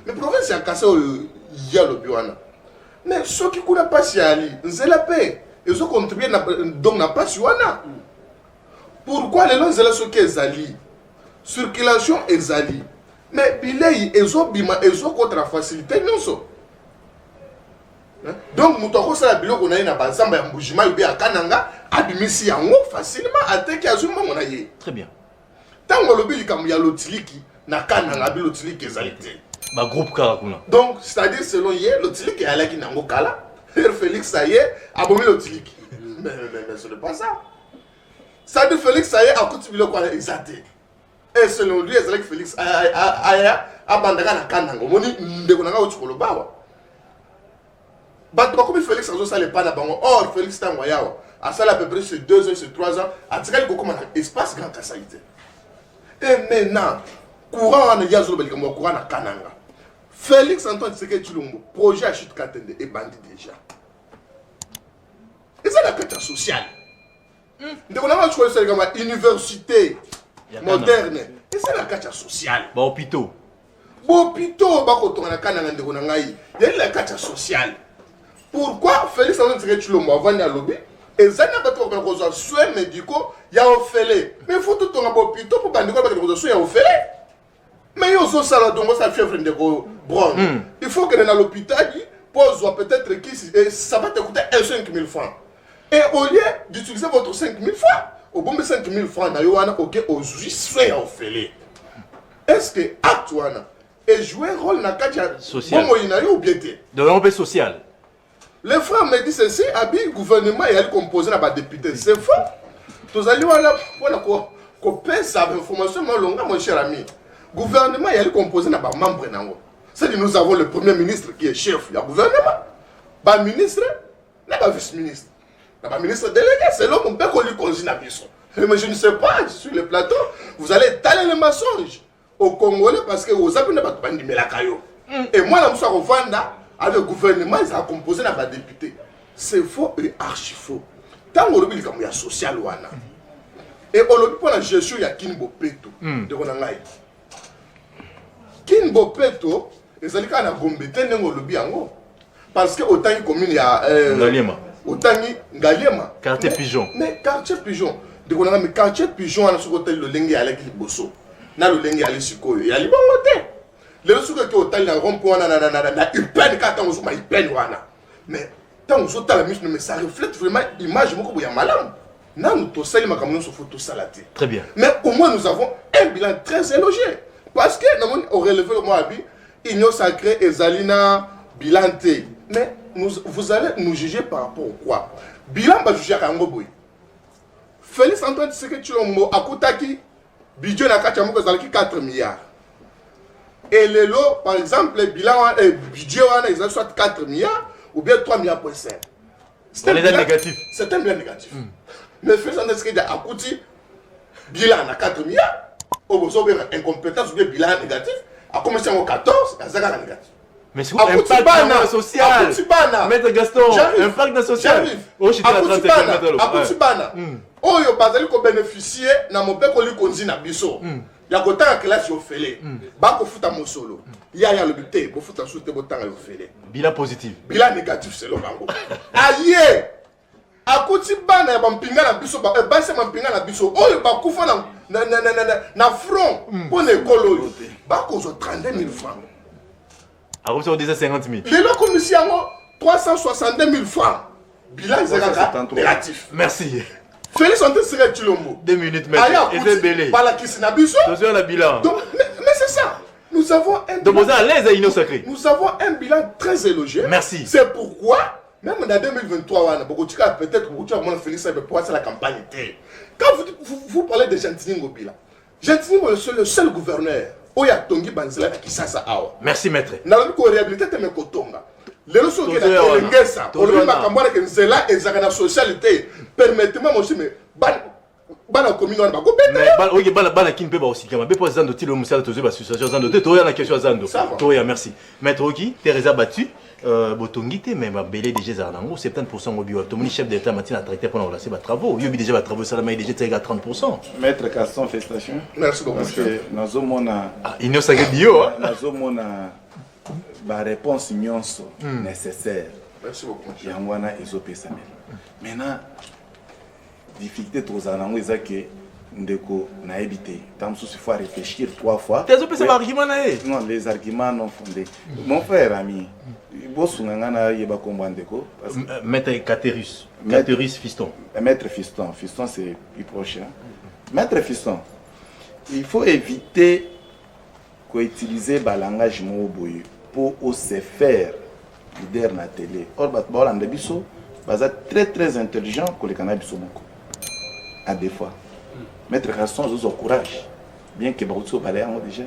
S2: mais province y a cassé il y a le biwana. Mais ceux qui connaissent pas si ali, c'est la paix. Ils ont contribué donc n'a pas si wana. Pourquoi les gens sont ceux qui zali? Circulation est zali. Mais bilay ils ont bima ils ont contre la facilité non so. Donc mutoko ça bilo qu'on a na bazamba ya mbujima yobe akananga abimisi yango facilement attaquer azuma mona ye.
S1: Très bien.
S2: Tant que le bill comme il y a l'otiliki, n'a qu'à n'a pas l'otiliki exalté.
S1: Bah groupe Karakuna.
S2: Donc c'est-à-dire selon hier l'otiliki est allé qui n'a pas là. Félix ça y est abomé l'otiliki. Mais ce n'est pas ça. Ça dit Félix ça y est à côté de quoi exalté. Et selon lui c'est que Félix a abandonné na kananga. Moni ndeko nanga otiko bawa. Bah comme Félix a ça les pas na bango. Or Félix tango yawa. À ça à peu près sur 2 ans sur 3 ans. À tirer beaucoup man espace grand cassalité. Et maintenant, courant en Yazolo Belgamo, courant à Kananga. Félix Antoine Tshisekedi Tshilombo, projet à Chute Katende est bandit déjà. Et c'est la carte sociale. Donc on a choisi une université moderne. Et c'est la carte sociale.
S1: Bah hôpitaux.
S2: Hôpitaux, bakoto na Kananga de Gonangaï. Il y a la carte sociale. Pourquoi Félix Antoine Tshisekedi Tshilombo avant de lobby? Et ça n'a pas de besoin de soins médicaux, il y a un fêlé. Mais il faut tout le monde hôpital pour pas de soins, il y a un fêlé. Mais il y a aussi ça, donc ça fait de bronze. Il faut que dans l'hôpital, pose peut-être qui ça va te coûter 5 000 francs. Et au lieu d'utiliser votre 5 000 francs, au bon de 5 000 francs, il y a un soin au fêlé. Est-ce que Actuana est joué un rôle dans le cadre social ou bien
S1: de l'enveloppe sociale?
S2: Les frères me disent ceci, le gouvernement est composé par des députés. C'est faux. Tous allez voir là, pour payer sa information, mon cher ami. Le gouvernement est composé par des membres. C'est-à-dire nous avons le premier ministre qui est chef du gouvernement. Le ministre, le vice-ministre. Le ministre délégué, c'est l'homme qui peut conduire mais je ne sais pas, sur le plateau, vous allez étaler les mensonges aux Congolais parce que vous avez pas de la caillou. Et moi, je suis revendant. Le gouvernement il a composé par des députés. C'est faux et archi faux. Tant qu'on il y a social wana. Et on le pour la gestion il y a Kinbo Peto de Ronangai. Kinbo Peto les alika na Gombe tenengo lobby yango parce que autant il commune il y a
S1: Ngaliema.
S2: Autant Ngaliema.
S1: Quartier Pigeon.
S2: Mais quartier Pigeon de Ronangai mais quartier Pigeon à sur hôtel le lengi avec les bosso. Na le lengi aller sikoyo. Il y a libo hôtel. Les gens qui ont été rond-point, mais tant que ça reflète vraiment l'image de la malade.
S1: Très bien.
S2: Mais au moins nous avons un bilan très élogé. Parce que nous avons relevé le mot habit, Union sacrée et Zalina bilan T. Mais vous allez nous juger par rapport au quoi? Bilan va juger à Ngoboy. Félix Antoine Tshisekedi Tshilombo a Koutaki, budget na 4 milliards. Et les lots, par exemple, les bilans, les budgets, ils ont soit 4 milliards ou bien 3 milliards pour 5.
S1: C'est un bilan négatif.
S2: C'est un bilan négatif. Mais Félix Antoine Tshisekedi a coûté bilan à 4 milliards, au besoin d'incompétence ou bien bilan négatif, a commencé en 14, à 0 négatif.
S1: Mais c'est quoi impact dans le social? Maître Gaston, impact dans le social. Oh, je suis en train de
S2: faire. Oyo bazali ko bénéficier na mopeko li konzi na biso. Ya kotanga classe yo fele. Ba ko futa mosolo. Ya le buté, bo futa soute bo tanga yo fele.
S1: Bilan positif.
S2: Bilan négatif c'est le bango. Aye. Akuti bana ya bampinga na biso ba se bampinga na biso. Oyo ba kufa na front pour l'école oyo. Ba ko zo 32 000 francs.
S1: Ah, comme ça on disait 50 000.
S2: Le commission 362 000 francs. Bilan négatif.
S1: Merci.
S2: Félix Antoine Siré Chilombo.
S1: 2 minutes, maître. Et c'est belé.
S2: Par la Kisinabiso.
S1: Attention à la bilan.
S2: Donc, mais c'est ça. Nous avons un
S1: donc, vous avez l'aise à Inno Sacré.
S2: Nous avons un bilan très élogieux.
S1: Merci.
S2: C'est pourquoi, même en 2023, peut-être que Félix Antoine pour la campagne. Quand vous parlez de Gentilini au bilan, Gentilini est le seul gouverneur. Oya Tongi Banzela qui ça.
S1: Merci, maître.
S2: Nous avons réhabilité mes Kotonga. Les leçons qui ont été faites, on a dit que c'est là et la socialité. Permettez-moi, monsieur, mais bana commune on va couper.
S1: Mais ok, bana qui ne peut pas aussi. Mais pas zando tilo musala tozo association zando. Toi na question zando. Toi merci. Maître Oki, Teresa battu. Botongi te mais ma belé déjà za nango 70% au bio. Tout le chef d'état matin a traité pour relancer les travaux. Yobi déjà va travailler ça la mais déjà à 30%.
S3: Maître Casson félicitations.
S2: Merci beaucoup.
S3: Parce que nazo mona
S1: il ne s'agit bio.
S3: Nazo mona ba réponse nyonso nécessaire.
S2: Merci beaucoup.
S3: Yangwana ezopesa mel. Maintenant difficulté trop nango ezake ndeko na habité. Tant il faut réfléchir 3 fois.
S1: Tes opé c'est argument na e.
S3: Non, les arguments non fondés. Mon frère ami, bosunganga na yeba kombo ndeko parce que
S1: Maître Caterus. Caterus Fiston.
S3: Maître Fiston, Fiston c'est plus proche. Maître Fiston. Il faut éviter qu'utiliser le langage moboye pour se faire leader na télé. Or batba la biso baza très intelligent que les cannabis moko. À des fois. Maître Gaston a courage. Bien que Baroutso Balé déjà,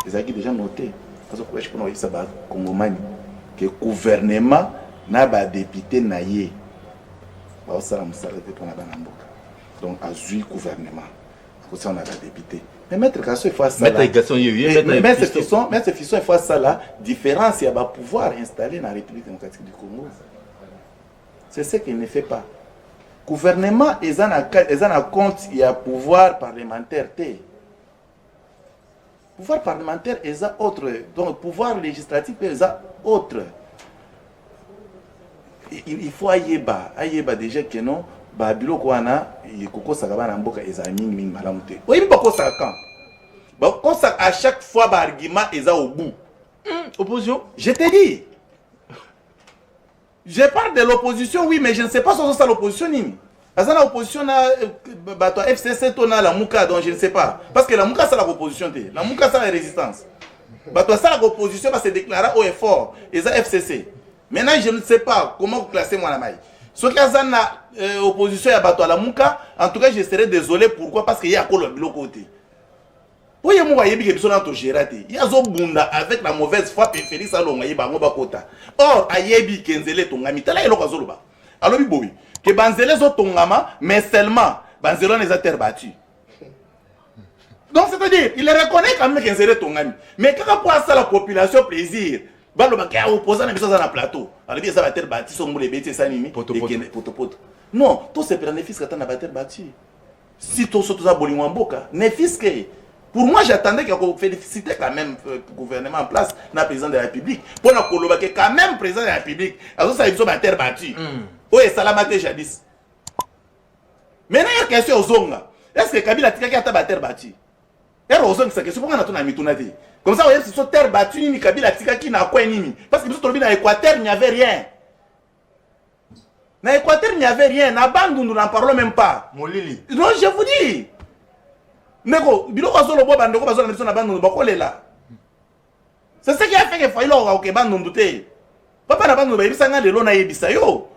S3: ils ont déjà noté. Ils ont courage pour nous dire que le gouvernement n'a pas député naïe. Donc, à le gouvernement. Comme ça, on a des députés. Mais Maître Gaston, il faut ça.
S1: Maître Gaston,
S3: Maître Fisson, il faut ça là. Différence, il y a un pouvoir installé dans la République démocratique du Congo. C'est ce qu'il ne fait pas. Gouvernement, ils en a compte, il y a pouvoir parlementaire. Pouvoir parlementaire, ils ont autre. Donc, pouvoir législatif, ils ont autre. Il faut Ayeba déjà que non, Babilo Kouana, il Koko Sagabana Mboka, ils ont mis Malamute. Oui, mais pourquoi ça quand à chaque fois, l'argument, ils ont au bout.
S1: Opposition?
S3: Je te dis. Je parle de l'opposition, oui, mais je ne sais pas si c'est l'opposition. Parce que l'opposition, FCC, la Mouka, donc je ne sais pas. Parce que la Mouka, c'est l'opposition. La Mouka, c'est la résistance. Ça, l'opposition va se déclarer au effort. Et ça, FCC. Maintenant, je ne sais pas comment vous classez moi la maille. Ce qui est l'opposition à la Mouka, en tout cas, je serais désolé. Pourquoi? Parce qu'il y a encore le côté. Oui, moi, il y a Zobunda avec la mauvaise foi, Félix Alonga, il Bakota. Or, Ayebi Kenzele Tongami, t'as là, il y a Zoluba. Alors, oui, que Banzele Zotongama, mais seulement, Banzelo les a terre battus. Donc, c'est-à-dire, il reconnaît quand même Kenzele Tongami. Mais quand on prend ça, la population, plaisir, Baloba qui a opposé à la plateau, alors, ça va terre battu, son moule bêtis, ça nimi, poto. Non, tous ces bénéfices que tu as terre battu. Si tu as Bolimwamboka, Nefisque. Pour moi, j'attendais qu'il félicite quand même le gouvernement en place, le président de la République. Pour nous, quand même le président de la République, alors ça, ils ont terre battue. Oui, Salamate jadis. Maintenant, il y a une question aux Zonga. Est-ce que Kabila Tika a terre battue? Et aux Zonga, c'est pourquoi on a mis tout navi. Comme ça, vous voyez, c'est sur terre battue, ni Kabila Tika qui n'a quoi ni. Parce que nous sommes dans l'Équateur, il n'y avait rien. Dans l'Équateur, il n'y avait rien. Dans Bandou, nous n'en parlons même pas.
S1: Molili.
S3: Non, je vous dis. Nego, biloko azolo bo bandeko bazolo na biso na bandu bakolela. C'est ce qui a fait que Faïlo a bandu te. Papa na bandu ba yebisanga lelo na yebisa yo.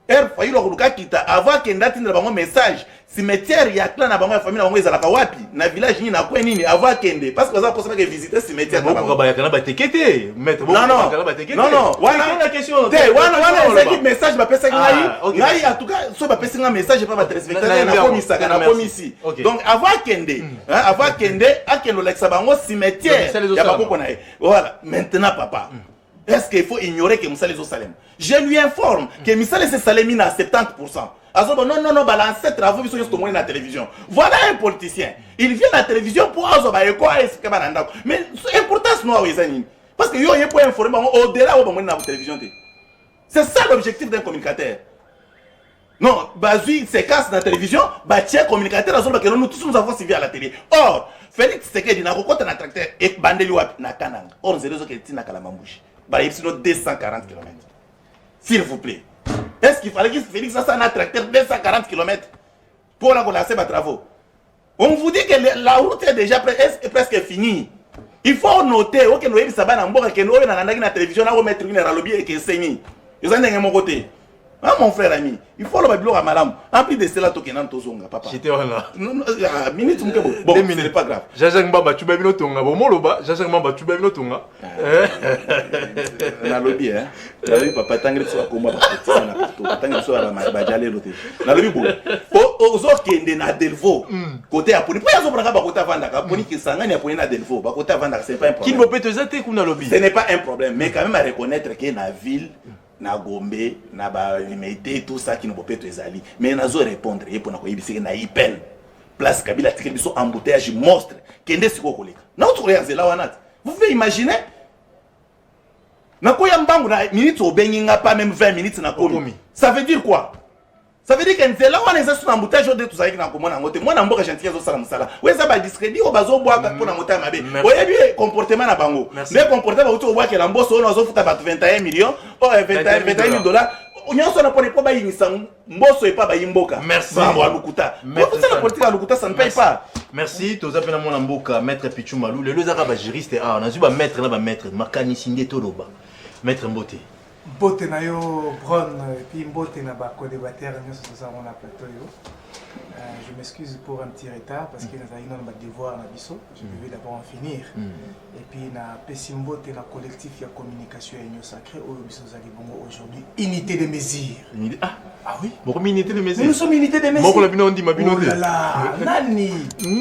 S3: Faïlo ko kita avant que ndati na bango message cimetière ya clan na bango ya famille na bango ezalaka wapi na village ni na kwa nini avant kende parce que ça possible que visiter cimetière
S1: na bango ba yakana ba tekete maître
S3: non wana
S1: la question
S3: wana c'est message ba pesa ngai en tout cas so ba pesa message pas ba téléspectateur na komisaka na komisi donc avant kende akendo lexa bango cimetière ya bakoko na voilà maintenant papa Est-ce qu'il faut ignorer que Moussa les Salem? Je lui informe que Moussa les Salem à 70%. Alors, non, balance travaux sur la télévision. Voilà un politicien. Il vient à la télévision pour avoir quoi expliquer. Mais l'importance non parce que yo pour informer au-delà de la télévision. C'est ça l'objectif d'un communicateur. Non, Bazui se casse dans la télévision, tiens communicateur que nous tous nous avons suivi à la télé. Or, Félix Tshisekedi n'a pas un tracteur et Bandeli na Kananga. Or, c'est réseau qui est na Kalamambouchi. Bah, il y a 240 km. S'il vous plaît. Est-ce qu'il fallait que Félix fasse un tracteur 240 km pour lancer mes travaux? On vous dit que la route est déjà presque finie. Il faut noter que nous avons la télévision, nous mettre une ralobie et que c'est fini. Ils ont mon côté. Ah, mon frère ami, il faut le babylon à madame. En plus de cela, tu es tozonga, papa.
S1: J'étais là.
S3: Non, minute, bon, c'est pas grave.
S1: Jajang Baba, tu babylon tonga. Bon, moloba, Jajang Baba, tu babylon tonga.
S3: Na lobby, hein. Na lobby, papa, tangre sur la combat, tangre sur la bajale l'autre. Na lobby, bon. Aux autres qui est na Delvaux, côté à Poni. Pourquoi ils ont pris côté à Vandaka? Poni qui s'engage à Poni na Delvaux, côté à Vandaka, c'est pas un problème.
S1: Qui ne peut te zate qu'on a lobby?
S3: Ce n'est pas un problème, mais quand même à reconnaître que la ville. Na Gombe, na ba limité tout ça qui ne peut pas être exali. Mais na zo répondre et pour na koyebisi na ipel. Place Kabila tikeli biso embouteillage monstre. Kende siko koleka. Na otroya zela wanat. Vous pouvez imaginer? Na koya mbangu na minutes obenginga pas même 20 minutes na komi. Ça veut dire quoi? Ça veut dire que nzela wana eza sur embouteillage de tout ça qui na komona ngote. Moi na mboka gentil zo sala musala. Ouais ça ba discrédit o bazo boa pour na mota mabe. Oye bien comportement na bango. Mais comportement ba uto boa ke la mboso ono zo futa ba 21 millions. Oh 21 000 $. Nyonso na pone po ba yinisa mboso e pa ba yimboka.
S1: Merci.
S3: Ba lukuta. Pour ça la politique à lukuta ça ne paye pas.
S1: Merci. Toza pena mona mboka maître Pichu Malou. Le lozaka ba juriste ah on a vu ba maître na ba maître makanisi ndeto loba. Maître Mbote.
S5: Mbote na yo Bron et puis Mbote na ba co-débatteur nous sur ça on a plateau yo. Je m'excuse pour un petit retard parce que nous avons un devoir na biso. Je devais d'abord en finir. Et puis na Pessimbote na collectif ya communication et union sacrée au biso zali bongo aujourd'hui unité de mesure. Ah oui.
S1: Bon unité de mesure.
S5: Nous sommes unité de mesure.
S1: Moko la bino ndi mabino
S5: de. Là nani.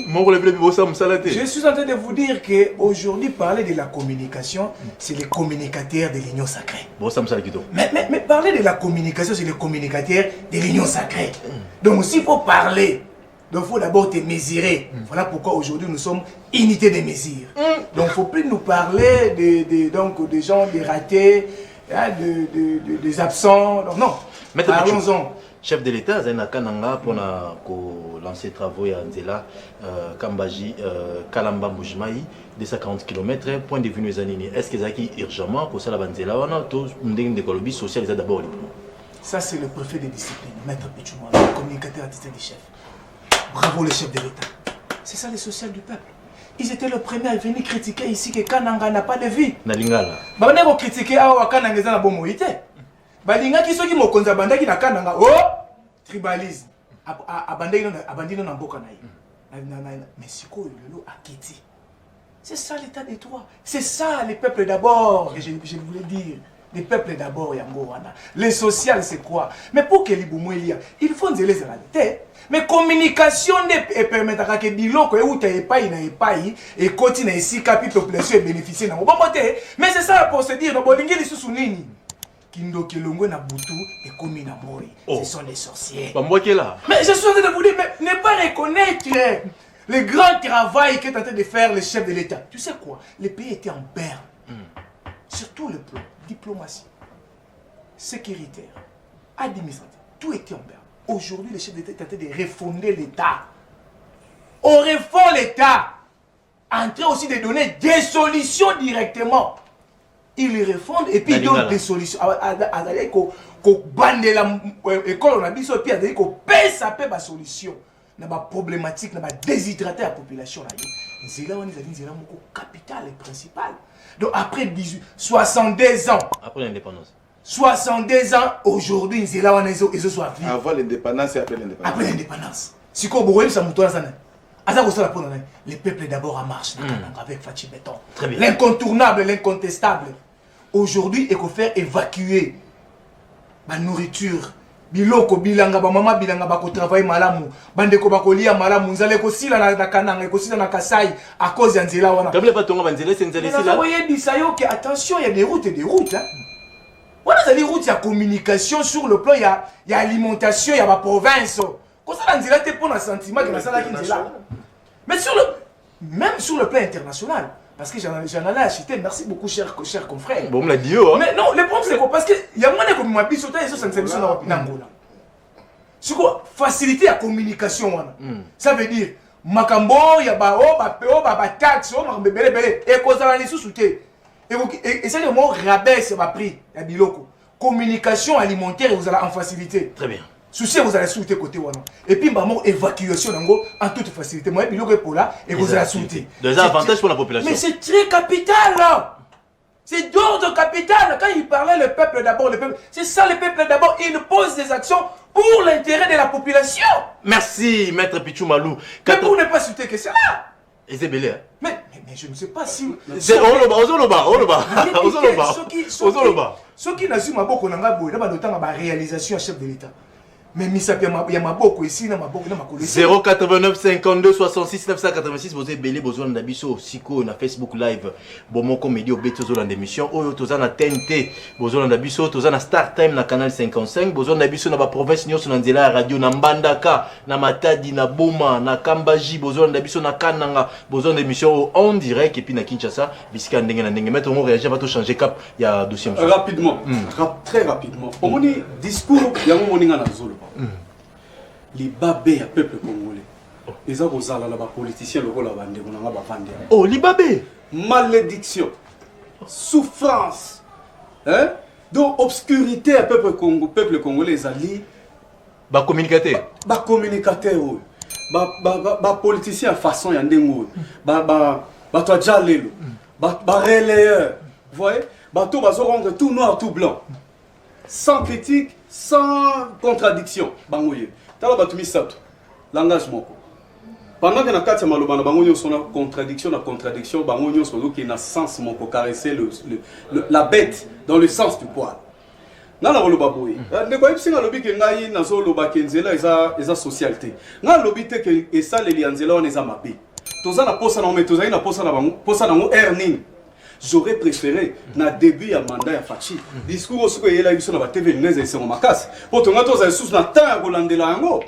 S1: Moko la bino bosa musalate.
S5: Je suis en train de vous dire que aujourd'hui parler de la communication, c'est les communicateurs de l'union sacrée.
S1: Bosa musala kito.
S5: Mais parler de la communication, c'est les communicateurs de l'union sacrée. Donc s'il faut parler, donc il faut d'abord te mesurer. Voilà pourquoi aujourd'hui nous sommes unité de mesure. Donc il ne faut plus nous parler donc, des gens, des ratés, des absents. Donc non, parlons-en.
S1: Chef de l'État, Zena Kananga, pour lancer les travaux à Nzela, Kambaji, Kalamba Mbujimaï, 240 km, point de vue Zanini. Est-ce que c'est urgemment que ça la Nzela ou non? Tout le monde de Colombie social est d'abord libre.
S5: Ça, c'est le préfet de discipline, Maître Pichuma, le communicateur attesté du chef. Bravo, le chef de l'État. C'est ça, le social du peuple. Ils étaient le premier à venir critiquer ici que Kananga n'a pas de vie.
S1: Nalingala.
S5: Bah, on a critiqué à Kananga dans la bonne moïté. Balinga qui sont qui m'ont banda qui na Kananga. Oh, tribalisme. Abandonné dans Boka naï. Mais c'est quoi le lot à Kiti? C'est ça l'état des droits. C'est ça les peuples d'abord. Je voulais dire. Les peuples d'abord, Yangowana. Le social, c'est quoi? Mais pour que les boumouélia, il faut nous les réalités. Mais communication ne permet pas que biloko et où tu n'es pas, et continue ici, capite population et bénéficier. Mais c'est ça pour se dire, nous les sous-sounini. Kindo Kilongo na Boutou et Komi na Mori. Ce sont des sorciers. Mais je suis en train de vous dire, mais ne pas reconnaître le grand travail qu'est en train de faire le chef de l'État. Tu sais quoi? Le pays était en berne. Surtout le plan. Diplomatie, sécuritaire, administrative, tout était en berne. Aujourd'hui, le chef d'État est en train de refonder l'État. On refond l'État. En train aussi de donner des solutions directement. Il refondent et puis il donne des solutions. Qu'on bande l'école, on a dit ça, et puis il qu'on paye sa paix ma solution. Dans ma problématique, dans ma déshydrater la population. C'est là où on est capital et principal. Donc après 62 ans.
S1: Après l'indépendance.
S5: 62 ans, aujourd'hui, c'est là où on est soit vie.
S3: Avant l'indépendance et après l'indépendance.
S5: Après l'indépendance. Si vous voyez ça, les peuples d'abord en marche avec Fatih Béton. L'incontournable, l'incontestable. Aujourd'hui, il faut faire évacuer la nourriture biloko bilanga ba mama bilanga ba ko travailler malamu bandeko ba ko lia malamu nzale ko sila na kananga ko sila na kasai à cause ya nzela wana
S1: kabila pa tonga banzela c'est nzela ici là
S5: voyez bisayo que attention il y a des routes hein voilà des routes il y a communication sur le plan il y a alimentation il y a ba province ko ça nzela te pour un sentiment que na sala ki nzela mais même sur le plan international parce que j'en allais acheter merci beaucoup cher confrère
S1: bon on l'a dit hein
S5: mais non le problème c'est quoi parce que il y a moins de comme ma biso ta eso ça na Angola c'est quoi faciliter la communication ça veut dire makambo ya ba o ba peo ba taxe o makambe belé et kozala ni sous-souté et c'est le mot rabaisse ba prix ya biloko communication alimentaire vous allez en facilité
S1: très bien
S5: souci vous allez souhaiter côté wana et puis ba mot évacuation nango en toute facilité moi biloko pour là et vous allez souhaiter
S1: des avantages pour la population
S5: mais c'est très capital là. C'est d'ordre capital. Quand il parlait le peuple d'abord, le peuple, c'est ça le peuple d'abord. Il pose des actions pour l'intérêt de la population.
S1: Merci, Maître Pichou Malou.
S5: Mais pour ne pas citer que c'est là.
S1: Et c'est belé.
S5: Mais je ne sais pas si...
S1: C'est Oloba.
S5: Ceux qui n'assument pas beaucoup de réalisation à chef de l'État. Mais il y a maboko ici, na maboko na makolo.
S1: 089 52 66 986 vous belé besoin d'abiso siko na Facebook live bomo comédie obeto zo dans émission oyo toza na TNT besoin d'abiso toza na Star Time na canal 55 besoin d'abiso na ba province nyonso na nzela radio na Mbandaka na Matadi na Boma na Kambaji besoin d'abiso na Kananga besoin d'émission en direct et puis na Kinshasa bisika ndenge na ndenge mettre on réagir va tout changer cap il y a dossier
S4: rapidement très rapidement on moni discours ya moninga na zolo les babés à peuple congolais. Les abosala là, politiciens, le rôle à vendre, on a pas vendre.
S1: Oh, les babés.
S4: Malédiction, souffrance, hein? Donc obscurité à peuple congolais, les alliés.
S1: Bah communicateur.
S4: Bah communicateur, bah politicien façon yandengo. Bah toi déjà l'élo. Bah relayeur. Vous voyez? Bah tout va se rendre tout noir, tout blanc. Sans critique, sans contradiction. Bangoye. Tala batumi sato. Langage moko. Pendant que na kati maloba na bango nyonso na contradiction, bango nyonso qui na sens moko caresser la bête dans le sens du poil. Na la loba boye. Ne ko ipsinga lobi ke ngai na zo loba kenzela eza socialité. Na lobi te ke esa le lianzela on eza mabe. Toza na posa na metoza na posa na bango, posa na ngo earning. J'aurais préféré, na début à mandat à Fachi, discours au il a eu sur la TV Lunez et sur ma casse. Pour ton gâteau, ça sous na temps à Rolande Lango.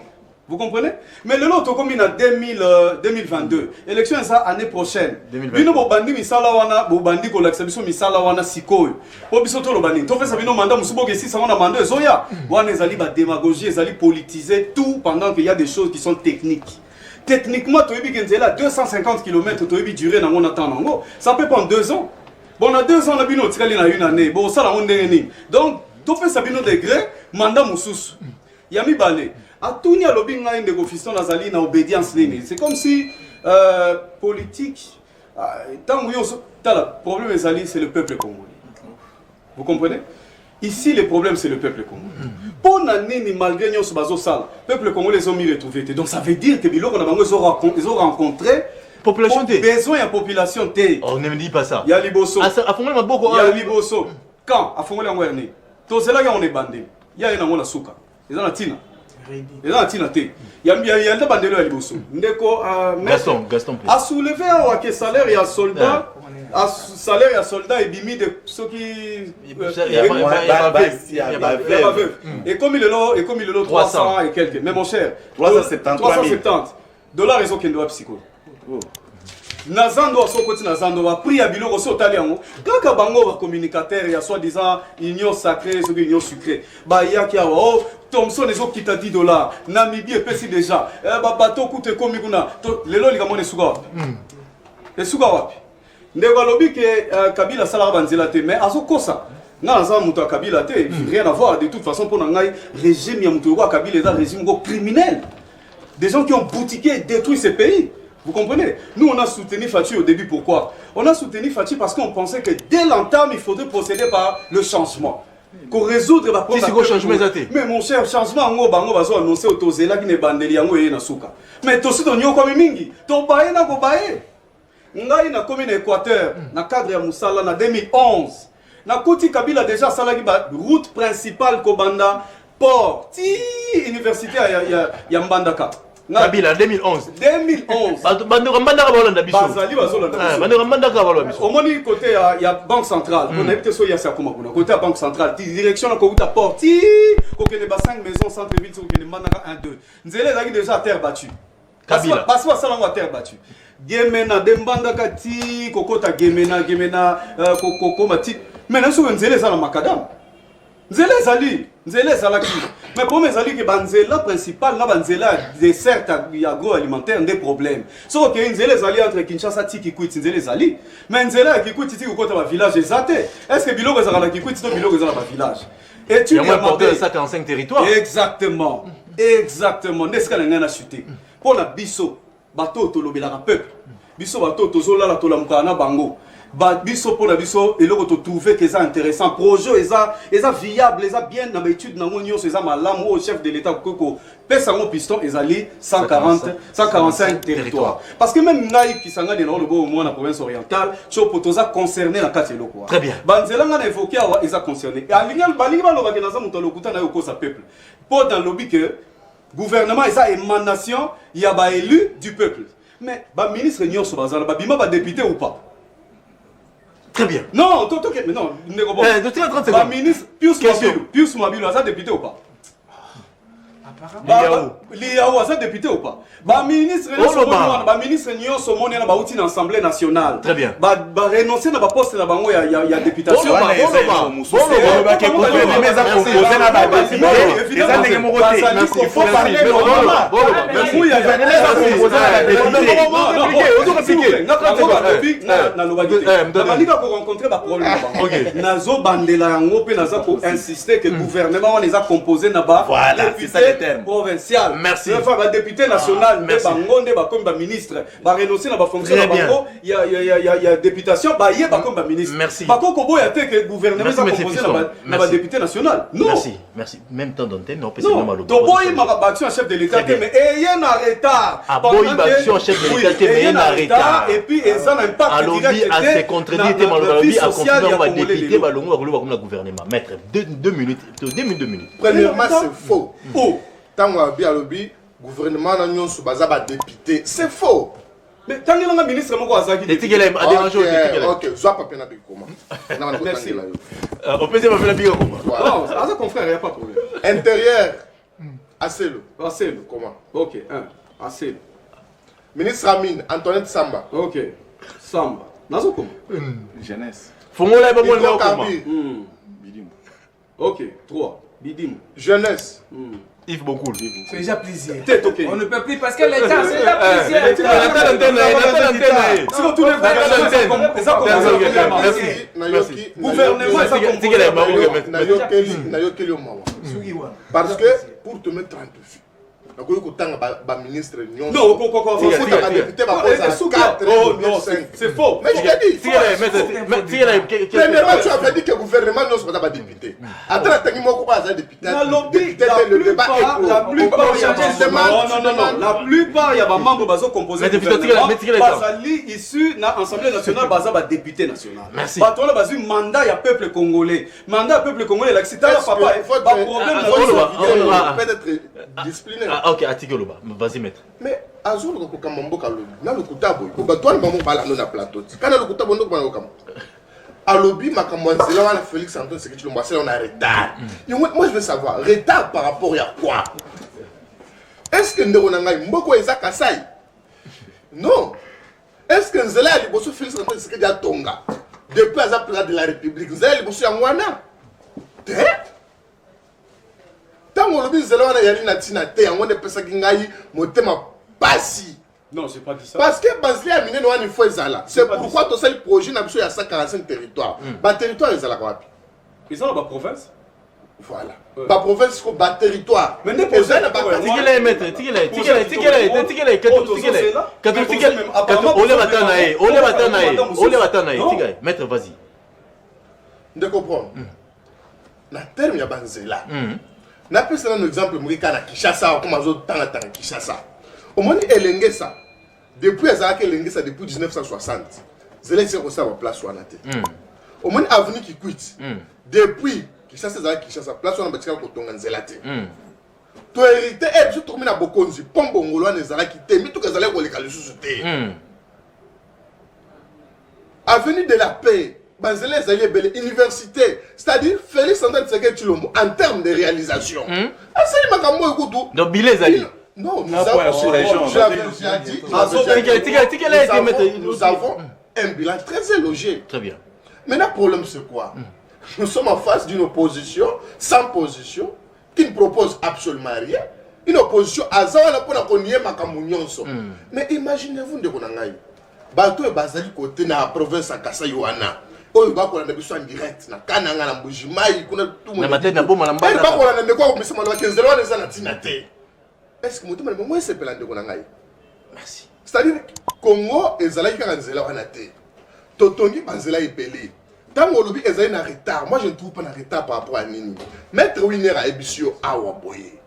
S4: Vous comprenez? Mais le lot, comme il a 2022, élection ça année prochaine. Bino bobandi misala wana, bobandi ko l'acception misala wana sikoyo. Po biso to lobandi. To fait ça bino mandat musubo ke si ça wana mandat zoya. Wana ezali ba démagogie, ezali politiser tout pendant qu'il y a des choses qui sont techniques. Techniquement, tu as 250 km, tu as duré dans mon temps. Ça peut prendre 2 ans. Bon, on a 2 ans, on a une année. Bon, ça, on a une donc, tu fais ça, degré, mandat moussous. Yami balé. A tout n'y a lobby n'a une négociation nazali na obédience ligne. C'est comme si politique. Tant que le problème c'est le peuple congolais. Vous comprenez? Ici, le problème, c'est le peuple congolais. Pour l'année, malgré nous, le peuple congolais, ils ont mis retrouvé. Donc, ça veut dire que ils ont rencontré
S1: population
S4: besoin de population.
S1: On ne me dit pas ça.
S4: Il y a Liboso.
S1: Il
S4: y a Liboso. Quand à Fongola Ngwerni, tout cela, on est bandé. Il y a un souka. Ils ont la tina. Ils ont la tina. Il y a un bandé à Liboso.
S1: Gaston.
S4: A soulevé un salaire et un soldat. À salaire et à soldat et bimi de ceux qui et comme il est là 300 et quelques mais mon cher 370 dollars ils ont qu'un doigt psycho Nazando so koti Nazando va prix à biloko so taliango kaka bango va communicateur ya soi disant union sacrée so union sucrée ba yaki awa oh Thomson les autres qui t'a $10 Namibie pesi déjà ba bateau coûte comme kuna lelo likamone suka et suka wapi ndeko lobi ke Kabila sala banzela te mais azokosa na za muto Kabila te rien à voir de toute façon pour ngai régime ya muto ko Kabila est un régime criminel des gens qui ont boutiqué détruit ce pays. Vous comprenez? Nous on a soutenu Fachi au début pourquoi? On a soutenu Fachi parce qu'on pensait que dès l'entame il faudrait procéder par le changement. Pour résoudre la
S1: problème.
S4: Mais mon cher, changement on va annoncer au Tozela qui ne bandeli yango e na suka. Mais tosi to nyoko mingi, to bae na ko bae. Ngai na commune Équateur na cadre ya Musala na 2011 na koti Kabila déjà salaki ba route principale Kobanda port ti université ya Mbandaka
S1: Kabila 2011
S4: 2011
S1: Mbandaka balanda biso
S4: bazali bazolanda biso
S1: Mbandaka balanda biso
S4: omoni côté ya banque centrale on a été so ya sakuma kuna côté ya banque centrale direction na ko uta port ti ko kene ba 5 maisons centre ville ko kene Mbandaka 1 2 nzele ezaki déjà à terre battue
S1: Kabila
S4: parce que ça à terre battue Gemena de Mbandaka ti kokota Gemena koko mati mais na so nzele za na makadam nzele ezalaki mais pour mes amis que banzela principal na banzela dessert agroalimentaire des problèmes so que nzele ezali entre Kinshasa ti Kikwit nzele ezali mais nzela Kikwit ti kokota ba village ezate est-ce que biloko ezala Kikwit to biloko ezala ba village et tu
S1: as porté ça 45 territoires
S4: exactement n'est-ce que na chuté pour la biso bato tolobelaka peuple biso bato tozolala tolamuka na bango biso pour la biso et le trouver que c'est intéressant projet eza viable eza bien dans l'étude dans nyonso eza malamu au chef de l'état koko pesa ngo piston ezali 145 territoires parce que même ngai kisanga de le beau moi na province orientale cho potoza concerné na kati eloko
S1: très bien
S4: banzela nga na évoquer awa eza concerné alingal balingi baloba ke naza muto lokuta na yoko sa peuple pour dans lobby que gouvernement eza émanation ya ba élu du peuple mais ba ministre nyonso bazala ba bima ba député ou pas.
S1: Très bien.
S4: Non, mais non, le ministre Pius Mabilou, ça député ou pas? Liao, ça député ou pas? Ministre Nyon Somoni na bauti na Assemblée nationale.
S1: Très bien.
S4: Renoncer na poste na bango ya députation.
S3: Il faut parler
S4: nazo bandela yango pe naza ko insister que gouvernement on les a composé na ba provincial.
S1: Merci.
S4: Enfin député national de bangonde ba comme ba ministre ba renoncer na ba fonction na bango ya députation ba yé ba comme ba ministre.
S1: Merci.
S4: Ba ko boya te que gouvernement ça composé na ba député national. Non.
S1: Merci. Même temps d'antenne on peut se
S4: nommer malo. To boy ma action chef de l'état mais ayé na retard.
S1: Boy action chef de l'état mais na retard.
S4: Et puis ça n'a pas
S1: direct à se contredire te malobi à confirmer ba député ba longo ba koloba comme le gouvernement. Maître 2 minutes.
S2: Premièrement c'est faux. Tant que lobby gouvernement na nyonso baza ba député c'est faux.
S4: Mais tant que le ministre moko azaki
S2: OK soit papier na bikoma na na
S4: merci
S1: on peut se faire la bigo comment
S4: non ça confrère y a pas de problème
S2: intérieur Acelo
S4: comment OK Acelo
S2: ministre Amine Antoinette Samba
S4: OK Samba nazo comment
S3: jeunesse
S1: fongola ba mo na comment
S3: Bidim
S4: OK 3 Bidim
S2: jeunesse
S1: Yves beaucoup.
S5: C'est déjà plaisir.
S4: Okay.
S5: On ne peut plus parce que l'État, c'est déjà plaisir.
S2: Parce que pour te mettre en dessus. Ministre
S4: non, c'est faux.
S2: Mais je t'ai dit. Premièrement, tu avais dit que le gouvernement ne soit pas député. Attends,
S4: la plupart, il y a des membres qui sont composés de Basali issus de l'Assemblée nationale, basé député national.
S1: Merci.
S4: Basé mandat, il y a peuple congolais. Mandat, peuple congolais, l'accident, papa, pas problème.
S2: Peut-être discipliné.
S1: Ok, article là-bas. Vas-y, maître.
S2: Mais, à jour, on a un peu de temps. Kutabo, toi, on va aller dans plateau. Quand on a le Kutabo, on va aller à lobby, ma c'est là, Félix Antoine, c'est que tu le vois, on a retard. Moi, je veux savoir, retard par rapport à quoi? Est-ce que nous avons beaucoup de Kasai? Non. Est-ce que nous avons Félix Antoine, c'est que tu as Tonga? Depuis la place de la République, nous avons Yangwana? Tant que lobby, nous avons yali na tina te, on a pensé que ngai motema pasi.
S4: Non, j'ai pas dit ça.
S2: Parce que Basli a miné noani fois zala. C'est pourquoi tout ça le projet n'a besoin de 145 territoires. Ba territoire ils ala quoi?
S4: Ils sont dans la province.
S2: Voilà. Ba province ko ba territoire.
S4: Mais ne posez pas
S1: tikele maître, tikele. Ole batana, tikele. Maître vas-y.
S2: De comprendre. Na terme ya banzela. Na pesa un exemple mrika na Kinshasa comme azo tanga Kinshasa. Au moins elenge ça. Depuis Azaka elenge ça depuis 1960. Zela c'est ça place wanate. Au moins avenue qui quitte. Depuis Kishasa za Kishasa place on batika ko tonga nzela te to hérité et je trouve na bokonzi pombo ngolo na zala ki te mi to kazala ko leka lisusu te avenue de la paix banzela ezali belle université c'est-à-dire Félix Antoine Tshisekedi Tshilombo en termes de réalisation asali makambo ekutu
S1: donc bilé ezali
S2: non nous avons un bilan très élogé.
S1: Très bien.
S2: Maintenant, le problème, c'est quoi? Nous sommes en face d'une opposition sans position qui ne propose absolument rien. Une opposition à Zawana pour la cogner Makamounions. Mais imaginez-vous de Konangaï. Bato et Bazali côté na province à Kasayoana. Oh, il va qu'on a des en direct. Na Kananga, na Mbujimaï, qu'on a tout le monde.
S1: Na matete na boma na mbala.
S2: Il va qu'on a des quoi, mais c'est mal que Zéloane est à Tinate. Est-ce que moi, c'est Pélan de Konangaï?
S1: Merci.
S2: C'est-à-dire, Congo et Zalaï Karanzela Wanate. Totongi Banzela est pelé. Tant que lobby est en retard, moi je ne trouve pas de retard par rapport à Nini. Maître Winner a Ebisio Awaboye.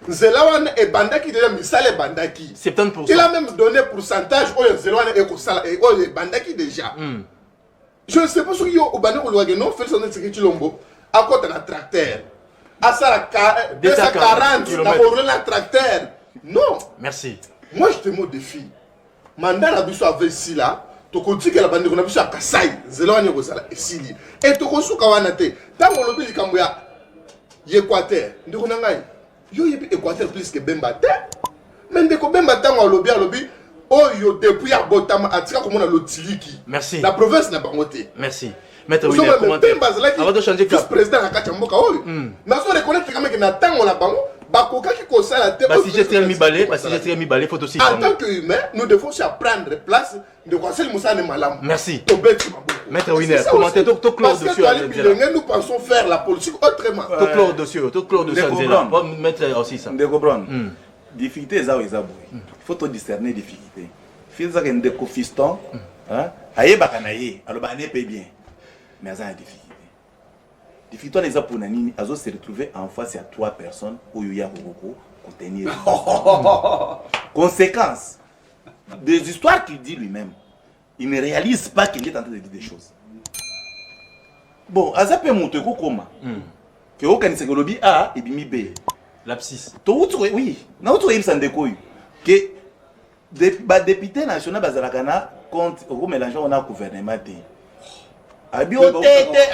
S2: Zelawan et Bandaki déjà misale Bandaki.
S1: 70%.
S2: Il a même donné pourcentage au Zelawan et Kosala et au Bandaki déjà. Je ne sais pas ce qu'il y a au Bandaki ou non, Félix Antoine Tshisekedi Tshilombo à côté d'un tracteur. À ça, 240, on a un tracteur. Non.
S1: Merci.
S2: Moi je te mets au défi. Mandat la biso avec ici là. Tokoti que la bande qu'on a vu à Kassai, Zélone et Sili. Et Tokosu Kawanate, tant qu'on lobby du Cambouya, Équateur, de Konangai, yo yebi Équateur plus que Bembate. Mais de Bemba tant on lobby, oh yo depuis à Botama, à Tika comme on a l'Otiliki.
S1: Merci.
S2: La province n'a pas monté.
S1: Merci. Maître Winner, commentaire. Avant de changer cap.
S2: Président à Kachamboka, oh. Mais on reconnaît quand même que Nathan on a pas.
S1: Si j'ai mis balai, faut aussi.
S2: En tant qu'humain, nous devons aussi prendre place de quoi c'est le Moussa Malam.
S1: Merci. Maître Winner, commentez tout clore dessus.
S2: Nous pensons faire la politique autrement.
S1: Tout clore dessus, mettre aussi ça.
S3: De comprendre. Difficulté, il faut te discerner difficulté. Fils de cofiston, aïe bakanaye, alors bané paye bien. Mais ça a difficulté. Difficulté les pour Nanini, Azo se retrouver en face à 3 personnes où il y a beaucoup contenir. Conséquence des histoires qu'il dit lui-même, il ne réalise pas qu'il est en train de dire des choses. Bon, Aza peut monter comment que aucun Segolobi A et Bimi B.
S1: L'abscisse.
S3: Oui, non, tu es sans découvrir que des députés nationaux Bazalakana compte au mélange on a gouvernement. Abioté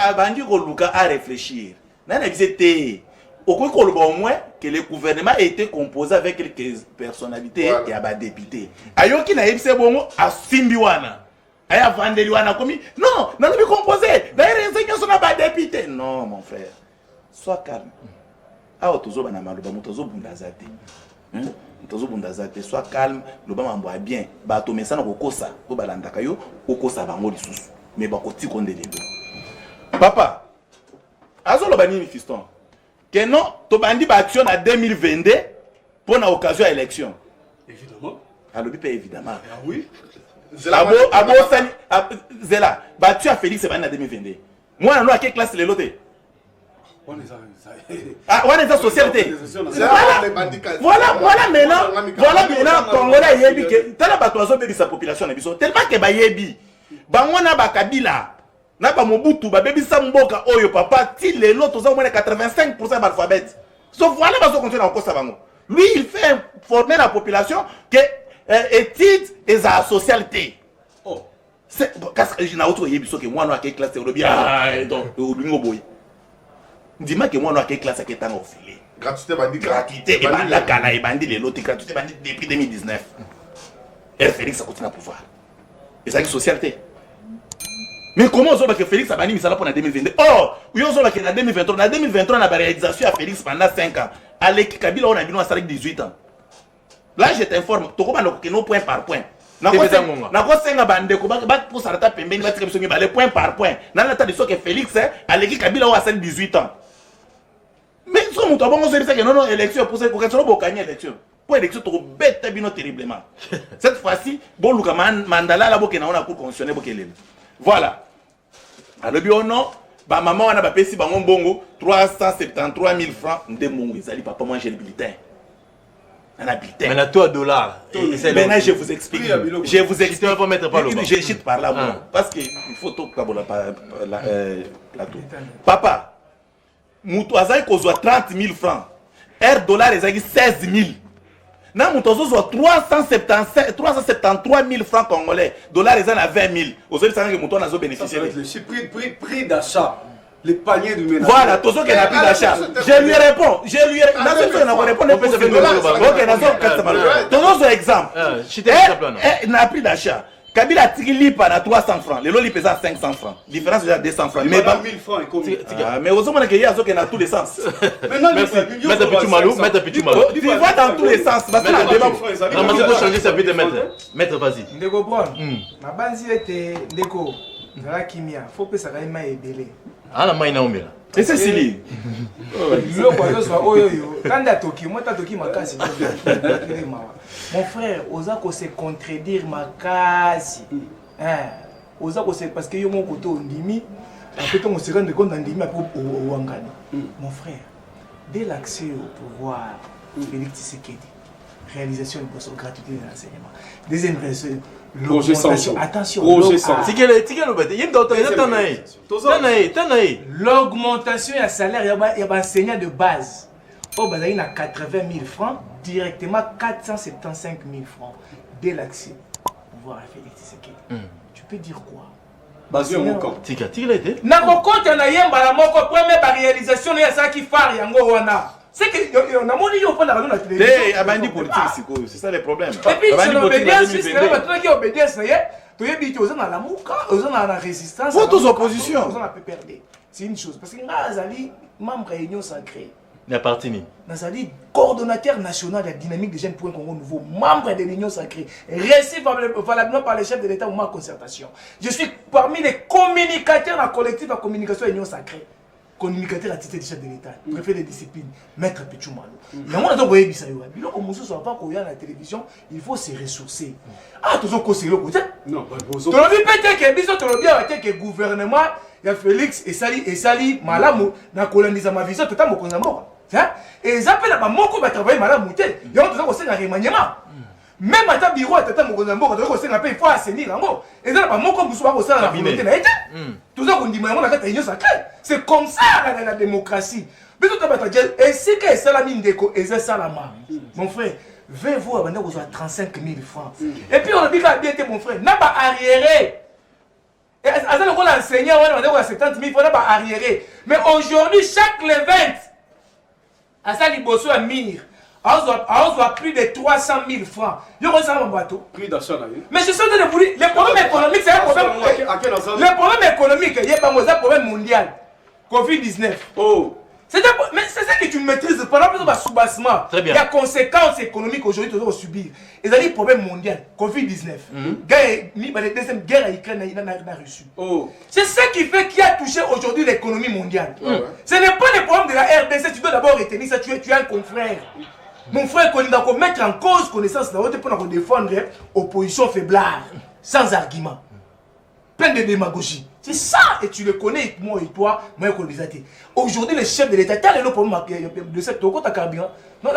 S3: abandi koluka à réfléchir. N'a existé au moins que le gouvernement a été composé avec quelques personnalités et à députés. Ayoki na yebse bongo a Simbiwana. Aya Vandeliwana komi. Non, non le composé. D'ailleurs enseignants sont pas députés. Non mon frère. Sois calme. Ah otozo bana maloba motozo bundazate. Tozo bundazate, sois calme, le ba mambo bien. Ba to mesana ko kosa, ko balandaka yo, ko kosa bango lisusu. Mais bakoti konde lelo. Papa, azolo bani fiston. Que non, to bandi ba action en 2022 pour une occasion à élection.
S4: Évidemment.
S3: Alors bi évidemment.
S4: Ah oui.
S3: Abo sani Zela, ba tu as Félix bani en 2022. Moi non à quelle classe les loté? Ah, on est en société. Voilà maintenant, Congolais yebi que tala batozo bebi sa population na biso tellement que ba yebi. Bango na bakabila na ba Mobutu ba bebi sa mboka oyo papa ti lelo toza moins 85% d'alphabet. Sauf voilà bazo continuer encore ça bango. Lui il fait former la population que études et la socialité. Oh, c'est parce que je n'ai autre yebi so que moi no à quelle classe c'est bien. Donc bingo boy. Dis-moi que moi, on a quelle classe qui est en filé.
S2: Gratuité, bandit.
S3: Gratuité, et bandit la cana, et bandit les lots, gratuité, bandit depuis 2019. Et Félix a continué à pouvoir. Et ça, c'est socialité. Mais comment on que Félix a banni, mais ça là pour 2022. Oh, oui, on a que en 2023, en 2023, on a réalisation à Félix pendant 5 ans. À l'équipe Kabila, on a vu avec 18 ans. Là, je t'informe, tu comprends que nous, point par point. Na ko senga bande ko ba pour sarata pembeni ba tika biso ngibale point par point. Na la tadi so que Félix a l'équipe Kabila a 18 ans. Mais ce moto bon on se dit que non élection pour ça ko bo gagner élection. Pour élection to bête bino terriblement. Cette fois-ci bon luka mandala la boke na on a pour constitutionnel bokelele. Voilà. Alors bi ono ba maman on a ba pesi bango bongo 373 000 francs ndemongo ezali papa moi j'ai le bulletin.
S1: Mais là, toi, $.
S3: Maintenant, je vous explique. Je vous explique.
S1: Tu vas mettre par le bas.
S3: Je chute par là, parce qu'il faut tout le plateau. Papa, mutu azali kozwa 30 000 francs $, ezalaki 16 000. Na mutu azozwa 373 000 francs congolais, $, eza na 20 000. Ozobisaka ke mutu wana azobénéficier.
S4: Prix d'achat. Les paniers de ménage.
S3: Voilà, tout ce qui est la prix d'achat. Je lui réponds. Je lui réponds. Ok, exemple. Na prix d'achat. Kabila tiki lipa na 300 francs. Le loli pesa 500 francs. Différence déjà 200 francs.
S4: Mais 1000 francs et combien?
S3: Mais aux hommes qui y a qui dans tous les sens.
S1: Merci. Maître Pichumalou, Maître Pichumalou.
S3: Tu vois dans tous les sens. Parce que la débat.
S1: Non, mais c'est changer ça de maître. Maître, vas-y.
S5: Ndeko Brown. Ma banzi était ndeko. Ngala kimia. Faut que ça gagne maï belé.
S1: Ah la maïna omela.
S3: Et c'est Sili.
S5: Le quoi soit oyoyo. Quand la toki, moi ta toki ma casse. Mon frère, osa ko se contredire ma casse. Hein. Osa ko se parce que yo mon côté ondimi, après on se rend compte ondimi après au wangani. Mon frère, dès l'accès au pouvoir, Félix Tshisekedi, réalisation de poste gratuité de l'enseignement. Deuxième raison, l'augmentation. Attention. L'augmentation du salaire, il y a un enseignant de base. Au Bazar, il y a 80 000 francs, directement 475 000 francs. Dès l'accès, on voit Félix Tshisekedi. Tu peux dire quoi?
S4: Basé au Mokon.
S1: Tika été.
S5: Na kokote na yemba la moko première réalisation ya ça qui fare yango wana. C'est que on a moni yo pona na télévision.
S3: Hey, abandi politique c'est ça le problème.
S5: Et puis c'est l'obédience, c'est là maintenant qui obédience na ye. Tu es habitué aux na muka, aux na la résistance.
S3: Faut tous opposition.
S5: Aux na peut perdre. C'est une chose parce que Nazali membre réunion sacrée.
S1: Na parti ni.
S5: Nazali coordonnateur national de la dynamique des jeunes pour un Congo nouveau, membre de l'Union sacrée, reçu valablement par les chefs de l'État au moment de concertation. Je suis parmi les communicateurs de la collectif de communication de l'Union sacrée. Communicateur à titre de chef de l'État, préfet de discipline, maître Pichumalou. Mais on a donc voyé ça. Bilo comme on soit pas qu'on y a la télévision, il faut se ressourcer. Ah, toujours qu'on le côté.
S4: Non, pas
S5: tu l'as vu peut-être que biso tu l'as bien avec que gouvernement, il y a Félix et Sali malamu na colonisation ma vision totalement konzamo. Hein? Et ils appellent à moko ba travailler malamu té. Il y a tout ça qu'on sait na remaniement. Même à ta bureau à tata mokonzambo quand on sait na paye il faut assainir lango. Et ça ba moko buso ba ko ça na volonté na été. Tout ça qu'on dit moi na kata union sacrée. C'est comme ça la démocratie. Mais tout à fait, et si que Salami Ndeko et Salama, mon frère, 20 voix avant de 35 000 francs. Et puis on a dit qu'à bien mon frère, n'a pas arriéré. Et à ça, on a enseigné, on a 70 000 francs, n'a pas arriéré. Mais aujourd'hui, chaque le 20, à ça, il bosse à mire. On doit plus de 300 000 francs. Il y a un bateau.
S4: Prix d'achat,
S5: mais je suis en train de vous dire, le problème économique, c'est un problème. Le problème économique, il y a un problème mondial. Covid-19. Oh. Mais c'est ça que tu maîtrises. Pendant que tu as sous-bassement, il y a conséquences économiques aujourd'hui que tu dois subir. Et ça, il y a un problème mondial. Covid-19. La deuxième guerre à Ukraine n'a reçu. C'est ça qui fait qu'il a touché aujourd'hui l'économie mondiale. Ce n'est pas le problème de la RDC. Tu dois d'abord retenir ça. Tu es un confrère. Mon frère, quand il doit mettre en cause connaissance pour défendre l'opposition faiblard, sans argument. Plein de démagogie. C'est ça, et tu le connais, moi et toi, moi et aujourd'hui, le chef de l'État, tu as le problème de cette carburant. Non,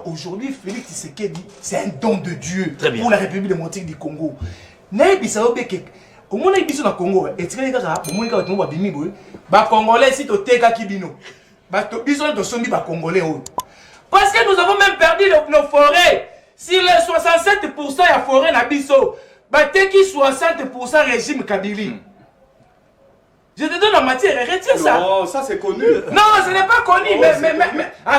S5: aujourd'hui, Félix Tshisekedi, c'est un don de Dieu pour la République démocratique du Congo. Au moins, il y a Congo, et tu as Congolais, si tu as Kibino, Congolais. Parce que nous avons même perdu nos forêts. Si les 67% de la forêt na biso, bateki 60% régime Kabili. Je te donne la matière, retire ça.
S4: Non, ça c'est connu.
S5: Non, ce n'est pas connu, mais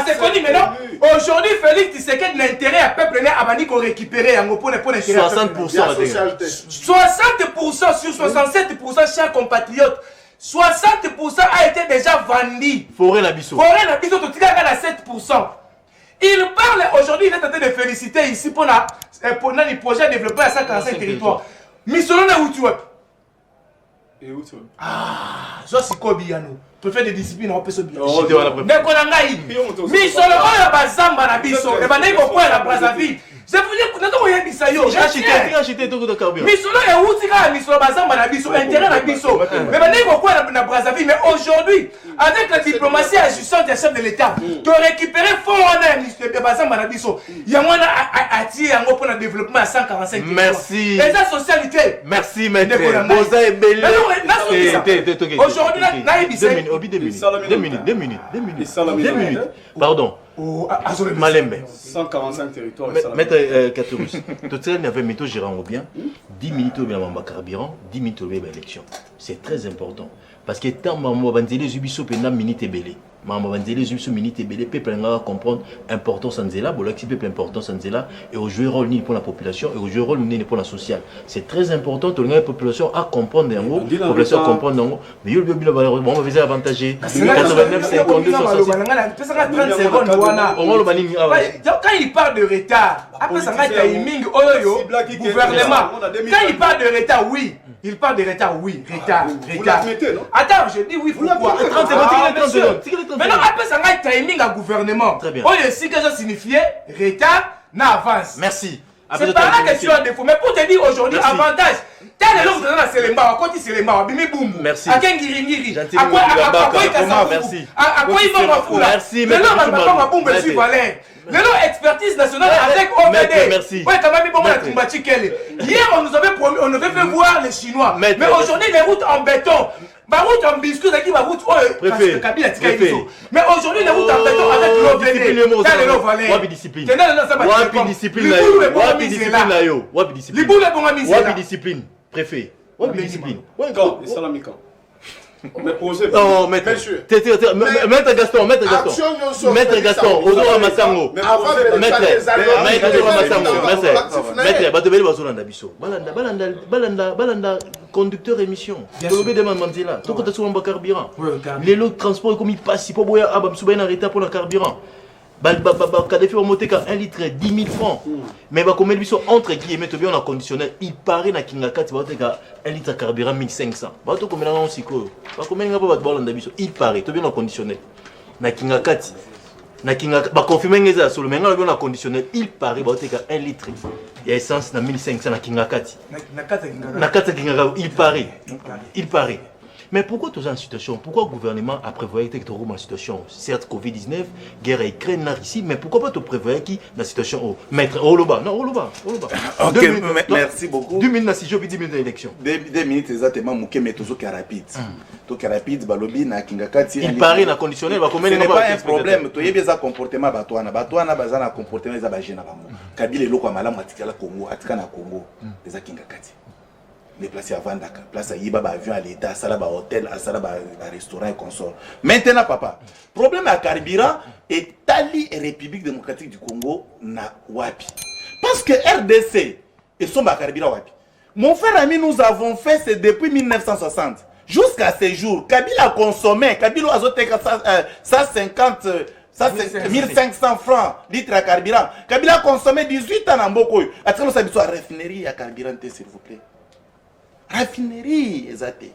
S5: c'est connu, mais non. Aujourd'hui, Félix Tshisekedi n'a intérêt à peuple né à qu'on récupérer en pour l'intérêt.
S1: 60%.
S5: 60% sur 67%, chers compatriotes. 60% a été déjà vendu.
S1: Forêt na biso.
S5: Forêt na biso, tu tiens à 7%. Il parle aujourd'hui, il est en train de féliciter ici pour le projet de développement à 145 territoires. Mais selon la Outouep.
S4: Et où tu es?
S5: Ah, je suis Kobiano. Préfet de discipline, on peut se bien.
S1: Oh,
S5: Nekonangaï. Mais selon la Bazamba na biso, et ben n'est pas la Brazzaville. Je vous dis, nous avons un bisayo.
S1: J'ai acheté tout le carburant.
S5: Mais selon les outils, mais selon Bazamba na biso, intérêt na biso. Mais ben n'est pas la Brazzaville. Mais aujourd'hui, avec la diplomatie agissante des chefs de l'État, de récupérer fort en Bazamba na biso, il y a moins à attirer un pour le développement à 145.
S1: Merci.
S5: Et la socialité.
S1: Merci, maître. Boza et Belé.
S5: Aujourd'hui,
S1: deux minutes. Pardon. Malembe.
S4: 145 territoires.
S1: Maître Katurus, tout ça, 20 minutes, je rends bien. 10 minutes, bien, mon carburant, 10 minutes, bien, l'élection. C'est très important. Parce que tant que les Ubisoft pendant minute et belé, les Ubisoft minute et belé, peuple va comprendre l'importance de cela, le peuple importance de cela, et au jouer rôle ni pour la population, et au jouer rôle ni pour la sociale. C'est très important que la population a comprendre en haut, la population comprendre en haut. Mais il y a on va faire avantager. 89, 52, 66.
S5: Quand il parle de retard, après ça va timing, gouvernement. Quand il parle de retard, oui. Il parle de retard, oui. Retard.
S4: Vous l'admettez, non?
S5: Attends, je dis oui, pourquoi?
S1: 30 secondes.
S5: Maintenant, après ça va timing à gouvernement.
S1: Très bien.
S5: Oh, si que ça signifiait retard, n'avance.
S1: Merci.
S5: C'est pas la question de défaut. Mais pour te dire aujourd'hui, avantage. Tel est l'homme de la Sélemba, quand il Sélemba, Bimi Boum.
S1: Merci.
S5: À Kengiri.
S1: Merci.
S5: À quoi il va m'affoula?
S1: Merci.
S5: Mais non, ma maman Boum, je suis valère. Mais non, expertise nationale avec OPD.
S1: Merci.
S5: Ouais, quand même, bon, la Tumbati Kele. Hier, on nous avait promis, on avait fait voir les Chinois. Mais aujourd'hui, les routes en béton. Ma route en biscuit, c'est qui ma route? Parce que Kabila Tikaïso. Mais aujourd'hui, les routes en béton avec l'OPD. T'as le valère.
S1: Wabi discipline. Wabi discipline. Préfet. Wabi discipline.
S4: Quand et Salamikan. Mais projet.
S1: Non, maître Gaston. Maître Gaston, Ozora Massango. Maître, Batobeli Bazolanda Bisso. Balanda, conducteur émission. Tolobé demande Mandela. Tout côté sur un carburant. Les lots de transport comme il passe, pour boire à Bamsouba en arrêté pour le carburant. Kadhafi va monter qu'à 1 litre 10 000 francs. Mais comme ils sont entre guillemets, bien en conditionnel, il paraît na Kingakati va monter qu'à 1 litre carburant 1500. Bato comme là on s'y colle. Pas comme il n'a pas de bol en d'abisso. Il paraît, tout bien en conditionnel. Na Kingakati. Na Kingakati. Bah confirmer que ça sur le maintenant bien en conditionnel, il paraît va monter qu'à 1 litre. Il y a essence na 1500 na Kingakati. Na Kata Kingakati, il paraît. Mais pourquoi tous en situation? Pourquoi le gouvernement a prévu que tu en situation? Certes, Covid-19, guerre à Ukraine, ici, mais pourquoi pas tu prévois qui dans la situation? Maître Oloba, non, Oloba.
S3: Ok, merci beaucoup.
S1: 2 minutes, si j'ai 10 minutes d'élection.
S3: 2 minutes exactement, mais toujours rapide. Tout rapide, balobi na Kingakati.
S1: Il paraît dans conditionnel,
S3: ce n'est pas un problème. Tu as bien ça comportement Batouana. Batouana, bazana comportement les abagena bango. Kabila loko amala matikala Congo, atikana Congo, les Kingakati. Les places à Vandaka, place à Yiba, avion à l'État, Salaba hôtel, Salaba restaurant et consort. Maintenant, papa, problème à carburant et Tali et République démocratique du Congo na wapi. Parce que RDC et son carburant wapi. Mon frère ami, nous avons fait c'est depuis 1960 jusqu'à ces jours. Kabila a consommé, Kabila a azoté 150. Ça c'est 1500 francs litre à carburant. Kabila a consommé 18 ans en Mboko. Est-ce que nous savons à raffinerie à carburant, s'il vous plaît? Raffinerie, exactement.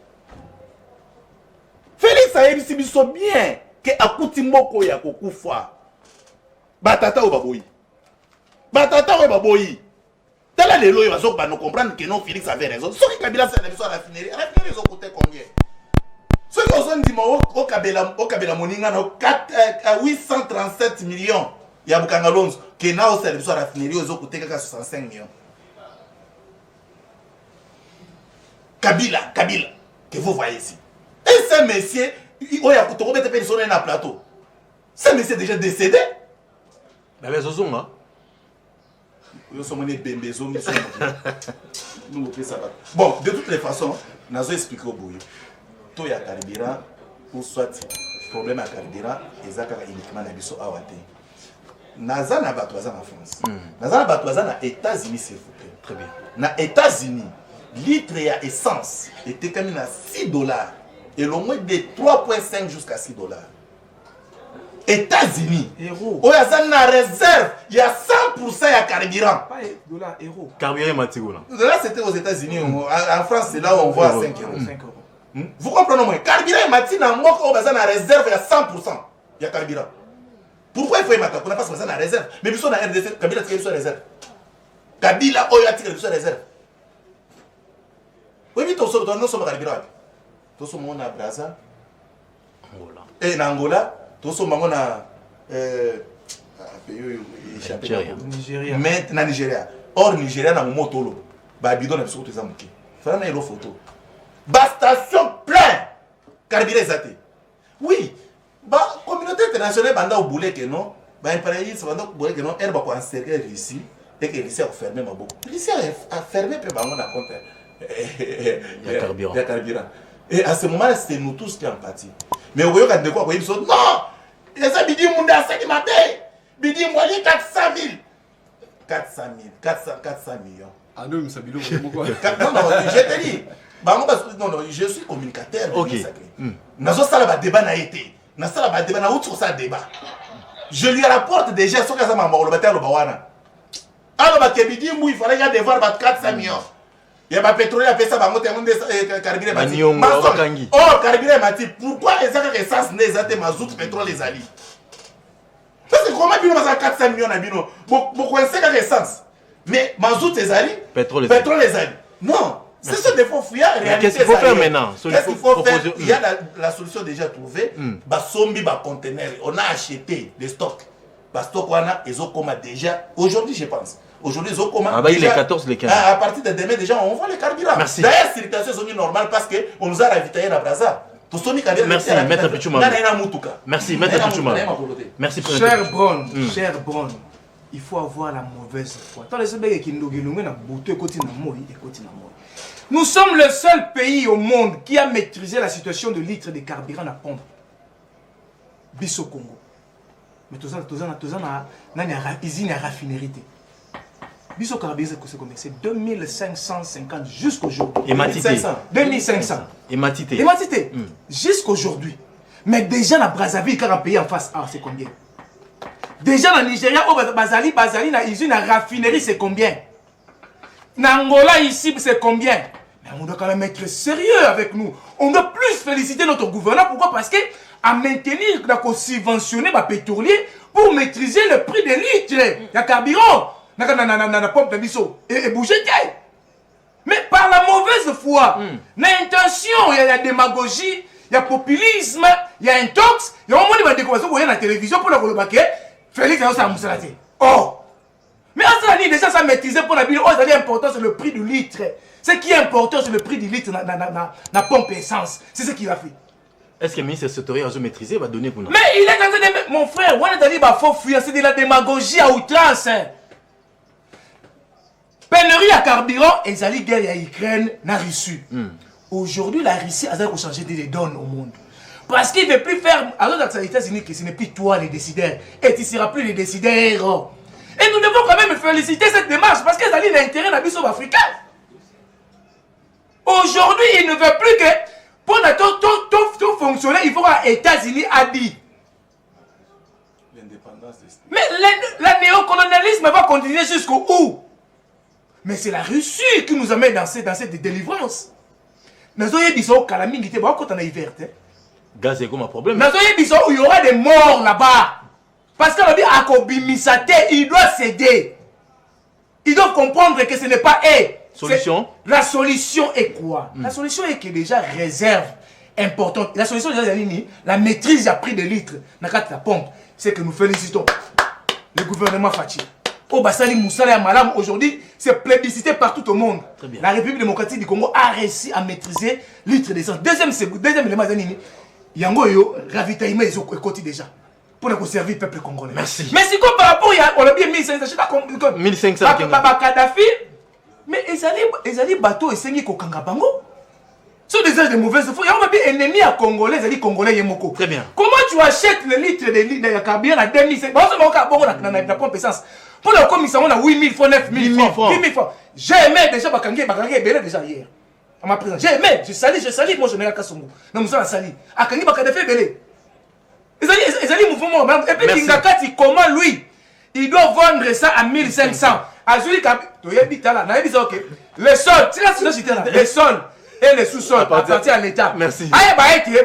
S3: Félix a dit bien que akuti mboko ya kokufa. Batata o baboyi. Tala lelo yo bazok ba no comprendre que non Félix avait raison. Ce que Kabila fait la raffinerie, ils ont coûté combien? Ce que on dit au Kabila moninga no 837 millions. Ya bukangalonzo que na o service raffinerie ils ont coûté 65 millions. Kabila, que vous voyez ici. Et ce monsieur, il a coupé des personnes dans le plateau. Ce monsieur est déjà décédé.
S1: Mais les autres, hein?
S3: Nous sommes des bébés, nous bon, de toutes les façons, nous avons expliqué au bout. Tout y a carburant, ou soit problème à carburant, et ça uniquement na biso awate. Naza na batouaza en France. Naza na batouaza na États-Unis, s'il vous plaît.
S1: Très bien.
S3: Na États-Unis. Litre à essence était quand même à $6 et le moins de 3,5 jusqu'à $6. États-Unis,
S5: Héros.
S3: Il y a une réserve, il y a 100% à carburant.
S5: Pas $, héros.
S1: Carburant Matigoula.
S3: Là, c'était aux États-Unis. En France, c'est là où on voit à 5 €. Vous comprenez moi? Carburant Matina, moi, on a une réserve, il y a 100%. Il y a carburant. Pourquoi il faut y mettre? On n'a pas besoin de réserve. Mais puis on a RDC, Kabila a tiré sur réserve. Kabila a tiré sur réserve. Oui, mais nous sommes carburant. Nous sommes en Brazza. Et en Angola, nous sommes en Nigeria. Mais en Nigeria. Or, Nigeria, nous sommes en Motolo. Babidon, nous sommes en photo. La station carburant ezate. Oui, bah communauté internationale banda au boulet que non, bah impérialiste banda au boulet que non, elle va quoi encercler Russie et que Russie a fermé ma bouche. Russie a fermé puis bah on a compte. Il y a carburant. Il y a carburant. Et à ce moment-là, c'était nous tous qui en partie. Mais vous voyez quand de quoi, vous voyez non, les gens bidi munda 5 matin, bidi moyen 400 000. 400 millions.
S4: Ah non, mais ça bilo quoi.
S3: Non, non, je te dis. Non, non, je suis communicateur.
S1: Ok.
S3: Nazo sala ba débat na été. Na sala ba débat na outre ça débat. Je lui rapporte déjà ce que ça m'a mort le bataille le bawana. Alors ba kebidi mou il fallait y a devoir ba 400 millions. Il y a ba pétrole a fait ça ba moté monde carburant mati. Oh, carburant mati. Pourquoi les gens essence n'est pas mazout pétrole les alliés? Parce que comment bino ba 400 millions na bino. Beaucoup c'est que essence. Mais mazout les alliés, pétrole les alliés. Non. C'est ça des faux fouillards.
S1: Qu'est-ce qu'il faut faire maintenant?
S3: Qu'est-ce qu'il faut faire? Il y a la solution déjà trouvée. Basombi ba conteneur. On a acheté des stocks. Stock ils ont comme déjà. Aujourd'hui, je pense. Aujourd'hui, ils ont comme.
S1: Ah bah il est 14, les 15.
S3: À partir de demain, déjà, on voit les carburants.
S1: Merci.
S3: D'ailleurs, la situation est normale parce qu'on nous a ravitaillé à Braza.
S1: Merci, Maître Pichouma. Merci, Maître Pichouma. Merci,
S5: Cher Bron, il faut avoir la mauvaise foi. Nous sommes le seul pays au monde qui a maîtrisé la situation de litres de carburant à pompe. Biso Congo. Mais tout ça, il y a usine à raffinerie. Biso carburant, c'est combien? C'est 2550 jusqu'aujourd'hui.
S1: Et Matité.
S5: 2500.
S1: Et Matité.
S5: Et Matité. Jusqu'aujourd'hui. Mais déjà, dans Brazzaville, quand un pays en face, c'est combien? Déjà, dans le Nigeria, au Bazali, dans l'usine à raffinerie, c'est combien? Dans Angola, ici, c'est combien? Mais on doit quand même être sérieux avec nous. On doit plus féliciter notre gouvernement. Pourquoi? Parce que à maintenir, à subventionner les pétroliers pour maîtriser le prix des litres. Il y a carburant. Il y a pompe de biseau. Et bouger. Mais par la mauvaise foi, l'intention, il y a la démagogie, il y a populisme, il y a intox. Il y a un moment où il y a la télévision pour le baquet. Félix a dit oh! Mais ça dit déjà ça maîtriser pour la ville. Oh, ça dit important, c'est le prix du litre. Ce qui est important, c'est le prix du litre dans la pompe essence. C'est ce qu'il a fait.
S1: Est-ce que le ministre Sotori a maîtrisé, va donner pour nous?
S5: Mais il est dans train de... Mon frère, on a dit qu'il faut fuir, c'est de la démagogie à outrance. Pénurie à carburant, et Zali guerre à Ukraine, n'a Russie. Aujourd'hui, la Russie a changé des donnes au monde. Parce qu'il ne veut plus faire... Alors, dans les États-Unis, ce n'est plus toi les décideurs. Et tu ne seras plus les décideurs. Et nous devons quand même féliciter cette démarche. Parce que Zali a intérêt dans l'Union africaine. Aujourd'hui, il ne veut plus que... Pour tout fonctionner, il faut que les États-Unis a dit.
S3: L'indépendance.
S5: Mais le néocolonialisme va continuer jusqu'au où? Mais c'est la Russie qui nous amène dans cette délivrance. Nous avons dit que la mingi était beaucoup en hiver.
S1: Gaz est comme un problème.
S5: Nous avons dit qu'il y aura des morts là-bas. Parce qu'on a dit à il doit céder. Il doit comprendre que ce n'est pas eux.
S1: Solution?
S5: La solution est quoi? La solution est que déjà réserve importante. La solution est la maîtrise à prix de litres dans la pompe. C'est que nous félicitons le gouvernement Fachi. Au Bassali Moussala Malam, aujourd'hui, c'est plébiscité partout au monde. La République démocratique du Congo a réussi à maîtriser litres d'essence. Deuxième élément, Yango yo ravitaillement les côtés déjà. Pour nous servir le peuple congolais.
S1: Merci.
S5: Mais si comme par rapport on a bien 1500,
S1: 1500.
S5: Kadhafi, mais ils allaient bateau et saigner au Kangabango. Ce sont des gens de mauvaise foi. Il y a un ennemi à Congolais, ils allaient Congolais Yemoko.
S1: Très bien.
S5: Comment tu achètes le litre de carburant à 2500? La pompe essence. Pour la commission, on a 8000 francs, 9000 francs. 10 000 francs. J'ai aimé déjà Bakangé déjà hier. À ma présence. J'ai aimé, je salis, moi je n'ai pas Kassongo. Nous nous sommes salis. Akangi Bakadafi Belé. Ils allaient mouvement. Et puis Kingakati, comment lui, il doit vendre ça à 1500. Azuli le sol, le sol et le sous-sol appartient à l'État.
S1: Merci.
S5: Aïe,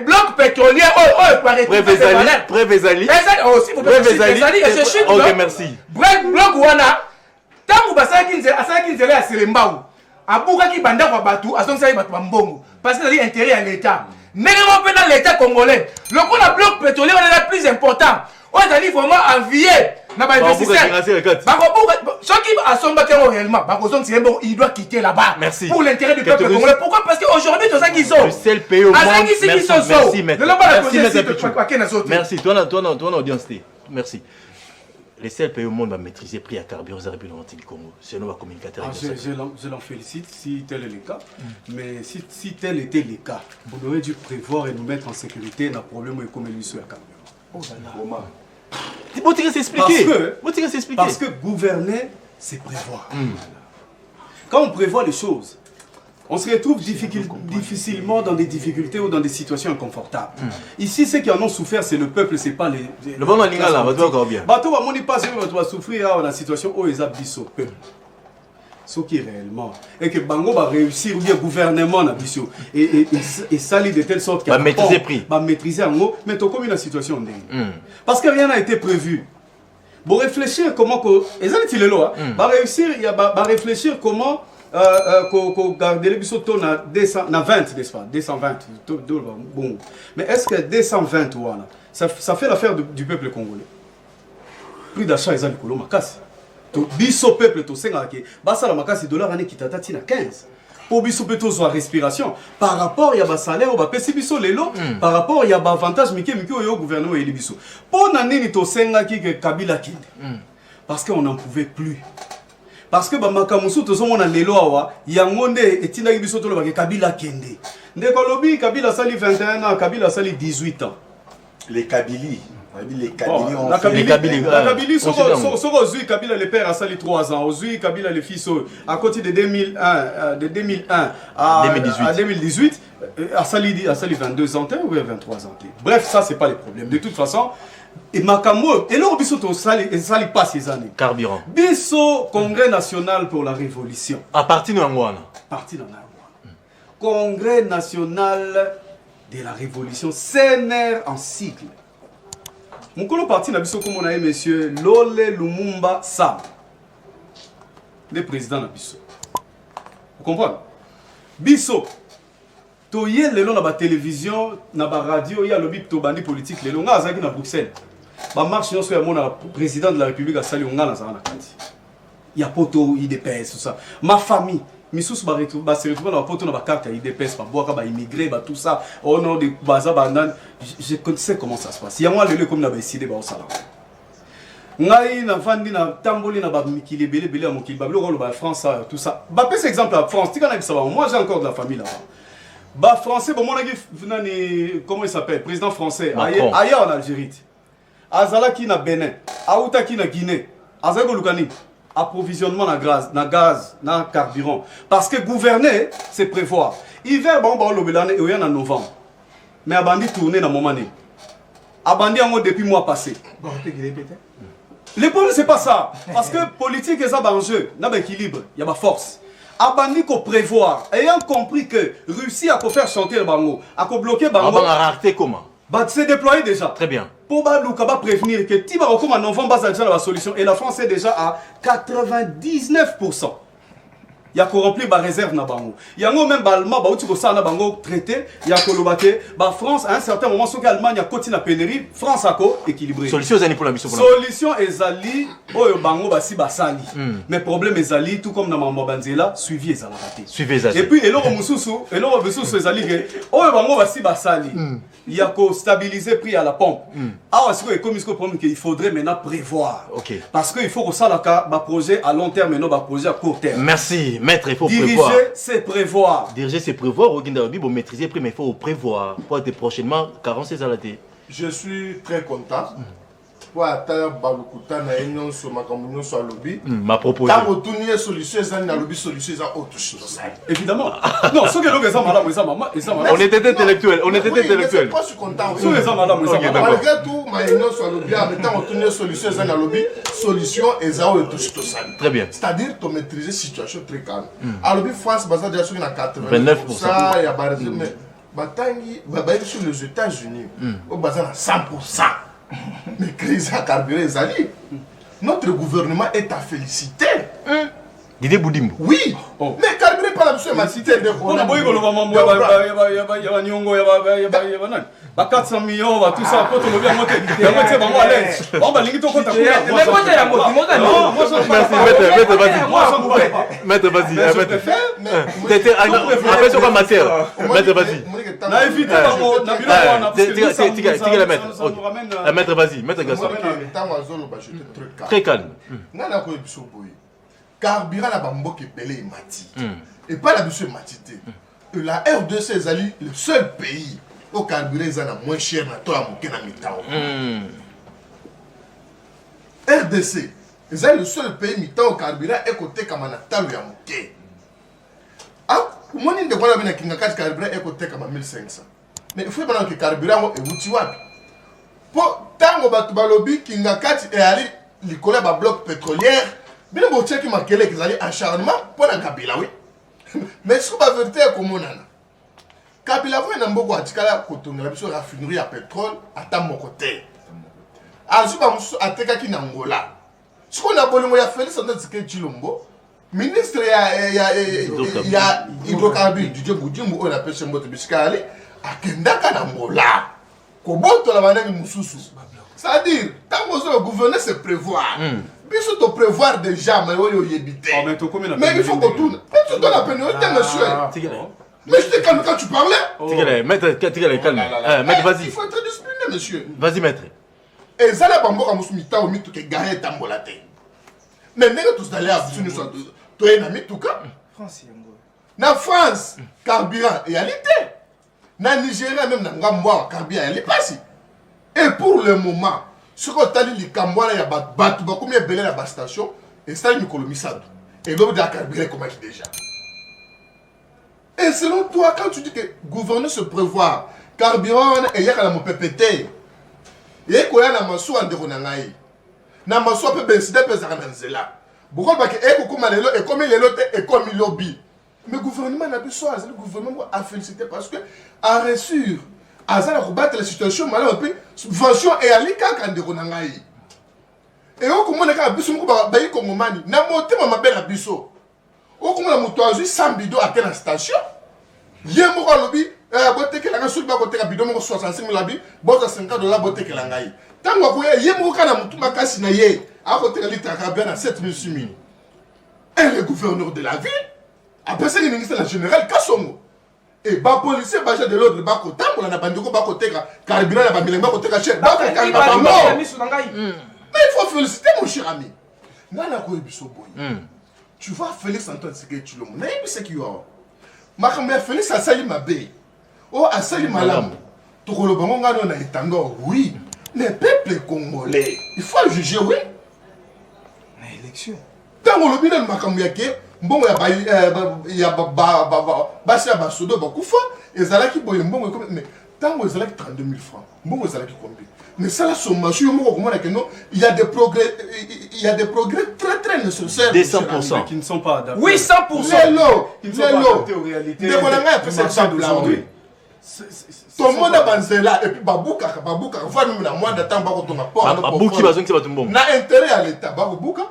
S5: bloc pétrolier,
S1: Prévezali.
S5: Aussi, vous
S1: ok, merci.
S5: Bloc Wana, tant que vous avez à Selembao, à Bouraki Banda Wabatu, à son saïd Batouambongo, parce qu'il y a intérêt à l'État. Négalement, dans l'État congolais, le bloc pétrolier, on est le plus important. On a vraiment envié na ba investisseur soki asombaki yango réellement bakozongisa ye bon il doit quitter là-bas pour l'intérêt du peuple congolais. Pourquoi? Parce qu'aujourd'hui tozaki zo
S1: le seul pays au monde. Merci toi on audience merci. Les seuls pays au monde va maîtriser prix à carburant aux Républiques du Congo. C'est nos communicateurs.
S4: Je l'en félicite si tel est le cas. Mais si tel était le cas, vous auriez dû prévoir et nous mettre en sécurité dans le problème économique sur la carburant.
S5: Oh là là.
S1: Vous t'es s'expliquer.
S4: Parce que gouverner, c'est prévoir. Quand on prévoit les choses, on se retrouve difficilement dans des difficultés ou dans des situations inconfortables. Ici, ceux qui en ont souffert, c'est le peuple, c'est pas les...
S1: Le bon alinga là, va encore bien.
S4: Bateau va moni pas on va souffrir dans la situation où ils habitent au peuple. Ce qui est réellement. Et que Bango va réussir, ou bien le gouvernement na biso et salir de telle sorte qu'il
S1: va maîtriser prix.
S4: Va maîtriser en haut, mais tout comme une situation parce que rien n'a été prévu. Pour réfléchir comment que va réussir, il va réfléchir comment garder les bisous na 20, n'est-ce pas? 220. Bon. Mais est-ce que 220 ça fait l'affaire du peuple congolais? Plus d'achat ils ont le makasi. Biso peuple to senga ke basa la makasi dollar ane kitata tina 15. Pour biso peto so respiration par rapport il y a ba salaire ba pesi biso lelo par rapport il y a ba avantage mike au gouvernement et biso. Pour nani to senga ki ke Kabila kinde. Parce qu'on n'en pouvait plus. Parce que bamakamusu tozomona lelo awa yango nde etina biso to lobaka Kabila kende. Ndeko lobi Kabila sali 21 ans, Kabila sali 18 ans.
S3: Les Kabili. Les
S4: Kabili sont Kabila le père a sali 3 ans, Ozui Kabila le fils à côté de 2001 à 2018 a sali 22 ans ou 23 ans. Bref, ça c'est pas le problème. De toute façon, et Makamo et là biso to sali pas ces années.
S1: Carburant.
S4: Biso Congrès national pour la révolution.
S1: À partir de Angwana.
S4: Congrès national de la révolution, CNR en cycle. Mon parti na biso comme on a monsieur Lole Lumumba Sam, le président na biso. Vous comprenez? Biso to yé lelo na ba télévision na ba radio ya lobi to bandi politique lelo nga azaki na Bruxelles. Ba marche nyonso ya mona président de la République a sali nga na zana kati. Ya poto IDPS tout ça. Ma famille Misusu se retrouve dans la poto na ba carte IDPS ba boaka ba immigré ba tout ça au nom de baza bandan. Je sais comment ça se passe. Il y a moi le comme na ba décidé ba osala. Ngai na fandi na tamboli na ba mikili belé à mon kili ba ba France tout ça. Ba pèse exemple à France, tu connais ça. Moi j'ai encore de la famille là-bas. Bah français bon mon nani comment il s'appelle président français ailleurs en Algérie. Azala qui na Bénin, Aouta qui na Guinée. Azako Lukani. Approvisionnement na gaz, na carburant. Parce que gouverner, c'est prévoir. Hiver, bon, l'obélane est en novembre. Mais Abandi tourner dans mon moment. Abandi en depuis le mois passé. Le problème, c'est pas ça. Parce que politique est ça en jeu. Il y a équilibre, il y a force. Abandi qu'on prévoir, ayant compris que Russie a faire chanter le bango, a bloquer bango.
S1: On va rareté comment?
S4: C'est déployé déjà.
S1: Très bien.
S4: Pour prévenir que Tiba comme en novembre, déjà la solution. Et la France est déjà à 99%. Il y a qu'on remplit la réserve na bango. Il y a même Balma, bah où tu ça na bango traité. Il y a Kolobake, bah France à un certain moment, ce qu'Allemagne a continué la pénurie, France a équilibré.
S1: Solution aux pour la mission.
S4: Solution ezali, oh bango bah si basali. Mais problème ezali, tout comme dans Mambo Banzela, suivi ezala raté.
S1: Suivi ezali.
S4: Et puis et l'autre mususu ezali, oh bango bah si basali. Il y a qu'à stabiliser le prix à la pompe. Alors, il faudrait maintenant prévoir. Parce qu'il faut que ça un projet à long terme et non un projet à court terme.
S1: Merci, maître, il faut
S4: prévoir. Diriger, c'est prévoir.
S1: Diriger, c'est prévoir. Pour maîtriser le prix, mais il faut prévoir. Pour être prochainement 46 à la tête.
S2: Je suis très content. Pour atteindre Balukuta na union sur ma communion sur lobby.
S1: Ma proposition.
S2: Quand vous tournez solution, ça n'a lobby solution, ça autre chose.
S4: Évidemment. Non, ce que l'on ça madame,
S1: on était intellectuel, on était intellectuel.
S2: Moi je suis content.
S4: Ce que ça madame,
S2: malgré tout, ma union sur lobby, en mettant on tourne solution, ça n'a lobby solution et ça autre chose.
S1: Très bien.
S2: C'est-à-dire tu maîtriser situation très calme. À lobby France, bazar déjà sur
S1: 89%.
S2: Ça il y a mais batangi, sur les États-Unis, au bazar à 100%. Mais crise à carburant, notre gouvernement est à féliciter.
S1: Didier Boudimbo.
S2: Oui, mais carburant par la biso matite de
S4: On a boy ko ba mambo ya nyongo ya banani. Ba 400 millions ba tout ça pour te lever monter. Ya monter ba moi à l'aise. On va lingi to konta kuya.
S5: Mais quoi ya moti mota non.
S1: Merci maître, vas-y. T'étais après sur quoi matière. Maître, vas-y.
S4: Na éviter na bilo wana.
S1: Tika la maître. Maître, vas-y. Maître Gaston. Très calme.
S2: Nana ko biso boy. Carburant na bamboke belé mati. Et pas la biso matité. La RDC ezali le seul pays au carburant ezana moins cher na to amoke na mitao. RDC ezali le seul pays mitao carburant ekote kama na talo ya moke. Ah, moni ndeko na bina kinga kati carburant ekote kama 1500. Mais il faut pas que carburant e wuti wapi. Po tango batu balobi kinga kati e ali likole ba bloc pétrolière. Bien bon check makele qu'ils allaient acharnement pour la Kabila oui. Mais ce que la vérité est comme on a. Kabila vous n'en beaucoup atikala kotonga la biso raffinerie à pétrole à ta mon côté. Azuba musu ateka ki na Angola. Ce qu'on a bolimo ya Félix Antoine Tshisekedi Tshilombo, ministre ya hydrocarbures du Djibouti on appelle Sembote Biskali akendaka na Angola. Koboto la banani mususu. C'est-à-dire tant que le gouvernement se prévoir. Bien sûr, tu prévoir déjà, mais il y a mais il faut qu'on tourne. Mais tu donnes la pénalité, monsieur. Mais je te calme quand tu parlais.
S1: Maître, calme. Maître, vas-y.
S2: Il faut être discipliné, monsieur.
S1: Vas-y, maître.
S2: Et ça, la bambo, comme mita ou mitou, qui gagne tambolate. Mais n'est-ce que tous d'aller à vous, nous sommes tous les amis, tout cas. Na France, carburant, il y a l'été. Na Nigeria, même, na Ngamboa, carburant, il y a l'été. Et pour le moment, ce qu'on a dit, les Cambouans, il y a battu, combien de belé la station, et ça, il y a Nicolas et l'homme de la carburant, comment il déjà. Et selon toi, quand tu dis que le gouvernement se prévoit, carburant, et il y a un PPT, il y a un massou en déronangaï, na massou peut décider de faire un zéla. Pourquoi parce que et comme il est comme il lobby. Mais le gouvernement n'a plus choix, le gouvernement a félicité parce que, a reçu. Azala combattre la situation malade un peu subvention et ali kaka ndeko na ngai et okomona ka biso moko ba yi kongomani na motema mabela biso okomona moto azui 100 bidon à la station ye moko lobi botekela nga suli ba koteka bidon moko 65 000 abi boza $50 botekela ngai tango ko ye moko kana mutu makasi na ye a koteka litre ka na 7 000 6 000 et le gouverneur de la ville après ça le ministre la général Kasongo. Et les policiers de l'autre, mais il faut féliciter mon cher ami. Tu vois Félix Antoine Tshisekedi Tshilombo. C'est qui est Félix a sali ma bé. Oh, a sali malam. Oui, les peuples congolais, il faut juger, oui.
S5: L'élection.
S2: Tant que le bilan bon il y a basi basodo bakufa ezalaki boye mbongo mais tango ezalaki 32 000 francs mbongo ezalaki combien mais ça la sommation moko komona que non il y a des progrès très nécessaires
S1: des 100%
S4: qui ne sont pas adaptés.
S5: Oui, 100%.
S2: Lelo
S4: Qui ne sont pas adaptés aux réalités.
S2: c'est exemple aujourd'hui. Tout le monde a banzela et puis babuka voit même la moindre temps bakotonga port
S1: babuki bazongi batumbo
S2: na intérêt à l'état babuka.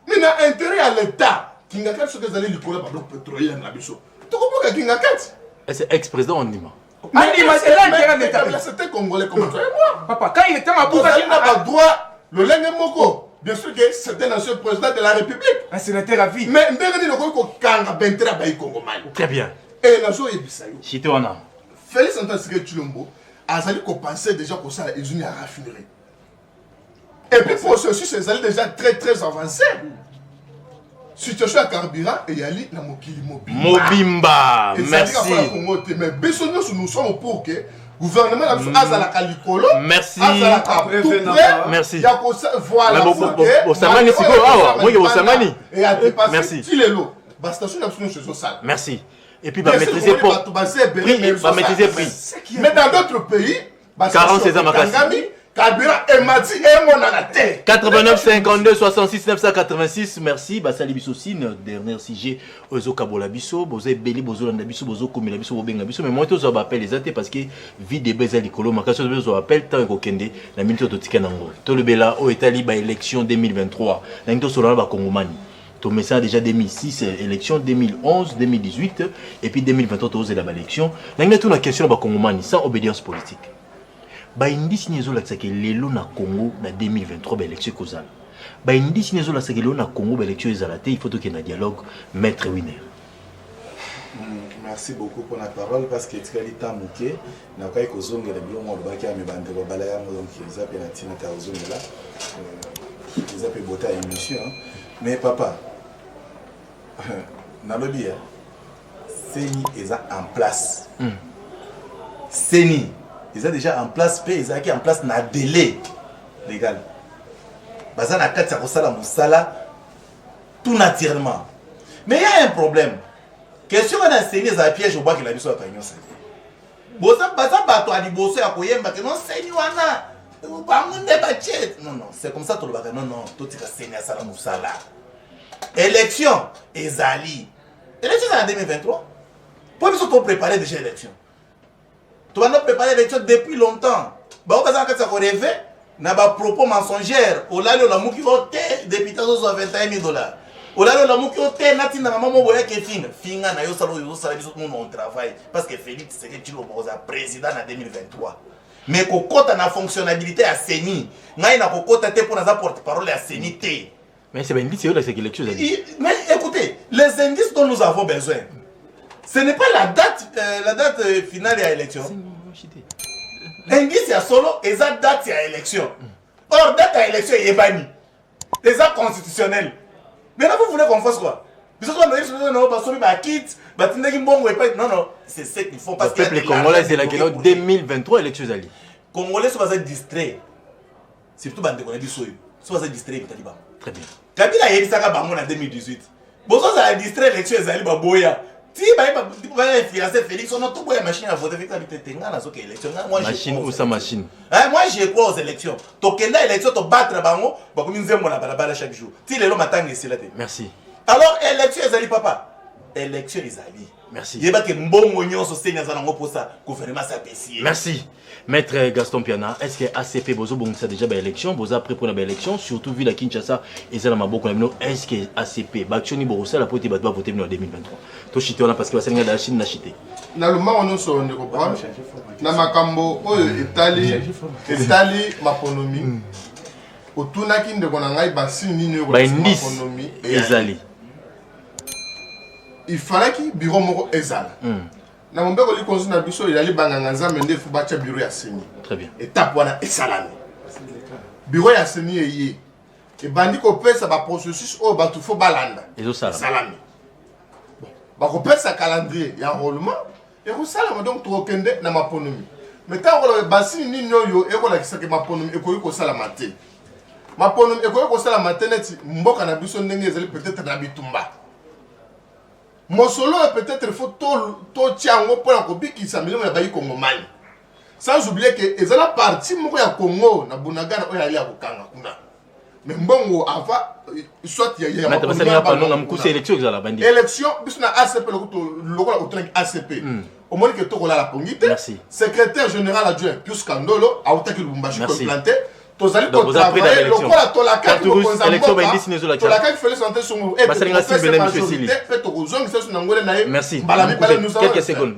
S2: Mais il y a intérêt à l'État. Kingakat, ce que vous allez lui coller par le pétrolier dans la biso. Tu comprends que Kingakat?
S1: C'est ex-président Ondima.
S5: Mais c'est l'intérêt à l'État.
S2: C'était congolais comme toi et moi.
S5: Papa, quand il était à
S2: Bouka, il n'a pas droit. Le Lengue Moko. Bien sûr que c'était l'ancien président de la République.
S5: Un sénateur à vie.
S2: Mais il y a un Kanga Congomani.
S1: Très bien.
S2: Et la chose est bizarre.
S1: Chitoana.
S2: Félix Antoine Tshisekedi Tshilombo a pensé déjà que ça ils ont raffinerie. Et puis pour ceci, c'est déjà très avancé. Situation à carburant et yali na mokili
S1: Mobimba. Merci.
S2: Mais nous sommes pour que le gouvernement a la calicolo.
S1: Merci.
S2: Merci.
S1: Voilà. Merci. Merci. Et puis, maîtriser prix.
S2: Mais dans d'autres pays,
S1: 46 ans,
S2: carburant et mati et mon anaté.
S1: 89 52 66 986. Merci. Basali Bissosine, dernier sujet. Ozo Kabola Bisso, Bozé Beli, Bozo Landa Bisso, Bozo Komila Bisso, Bobenga Bisso. Mais moi, tous on appelle les athées parce que vie des baies à l'icolo. Ma question de besoin appelle tant que Kende, la minute de Tikanango. Tout le Bela, au Italie, élection 2023. La minute sur la Kongomani. Tomé ça déjà 2006, élection 2011, 2018, et puis 2023, tu as l'élection. Nous avons une question sur Congomani, sans obédience politique. Bah, indice nizo la tsake lelo na Congo na 2023 ba élection kozala. Bah, indice nizo la tsake lelo na Congo ba élection ezalate, il faut que na dialogue maître winner.
S3: Merci beaucoup pour la parole parce que tu as dit tant mouké na kai kozonga le bilongo le baki ame bande ba balaya mo donc ils appellent na tina ta ozonga là. Ils appellent bota émission. Mais papa na lobi Seni est en place. Seni ils sont déjà en place, ils sont en place na délai légal. Baza na kati ya kosala musala tout naturellement. Mais il y a un problème. Question on a Seni za piège au bas que la biso akanyo ça. Boza baza bato ali boso ya koyemba que non Seni wana ba munde ba chet. Non non, c'est comme ça tout le baka non non, tout tika Seni asala musala. Élection ezali. Élection en 2023. Pour biso to préparer déjà l'élection. Tu vas nous préparer l'élection depuis longtemps. Bah, on va dire que rêver, n'a pas propos mensongères. Au lalo la mouki ote depuis 21 000 $. Au lalo la mouki ote nati na maman moboya ke fin. Finga na yo salo biso tout mon travail parce que Félix c'est que tu le président en 2023. Mais kokota na fonctionnalité à Seni. Ngai na kokota te pour na porte-parole à Seni te.
S1: Mais c'est bien dit c'est là c'est l'élection.
S3: Mais écoutez, les indices dont nous avons besoin. Ce n'est pas la date finale de l'élection. L'indice est solo et la date de l'élection. Or, date de l'élection est bannie. Les actes constitutionnels. Mais là, vous voulez qu'on fasse quoi? Non, non, c'est ce qu'il faut.
S1: Parce que les Congolais, c'est la question 2023 élection. Les
S3: Congolais sont distraits. Surtout quand on est distrait. Sont distraits.
S1: Très bien.
S3: Kabila a dit ça en 2018. Bon, ça a distrait l'élection. Si vous avez influencé Félix, on a tout pour la machine à voter.
S1: Machine ou sa machine?
S3: Moi, je crois aux élections. Donc, quand l'élection, tu battre bango, bah comme nous aimons la balabala chaque jour. Si les matin ici là.
S1: Merci.
S3: Alors, élection Ezali papa. Élection Ezali.
S1: Merci.
S3: Il y a que bon union sur Seigneur Zanango pour ça. Gouvernement s'apprécie.
S1: Merci. Maître Gaston Piana, est-ce que ACP Bozo bon ça déjà ba élection, Bozo après pour la élection, surtout vu la Kinshasa et ça m'a beaucoup aimé. Est-ce que ACP Bakchoni Borossa la pote va voter en 2023. To chité on parce que la Sénégal la Chine n'a chité.
S2: Na le moment on so on comprend. Na makambo oyo etali maponomi. Otunaki ndeko na ngai basi nini yo
S1: maponomi ezali.
S2: Il fallait que bureau moko ezala. Na mombeko li konzu na biso il ali banganga nzambe nde fu bacha bureau ya Seni.
S1: Très bien.
S2: Étape wana esalami. Bureau ya Seni eye. Et bandi ko pesa ba processus o ba tu fo balanda.
S1: Ezo
S2: salami. Bon, ba ko pesa calendrier ya enrôlement et ko salama donc to kende na maponomi. Mais tant ko basi ni nyoyo e ko la kisaka maponomi e ko salama te. Maponomi e ko salama te neti mboka na biso ndenge ezali peut-être na bitumba. Mosolo peut-être il faut tout tiango pour la copie qui s'améliore dans le Congo. Sans oublier que les la partie moko ya Congo na Bunagana o ya ali akokanga kuna. Mais mbongo ava soit il y a élection biso na ACP lokola otrek ACP. Au moins que to la pongite. Secrétaire général adjoint Pius Kandolo a otaki Lubumbashi complanté. Tozali ko travailler lokola to la carte ko konza mboka. To la carte fait santé sur nous. Et
S1: merci. Quelques secondes.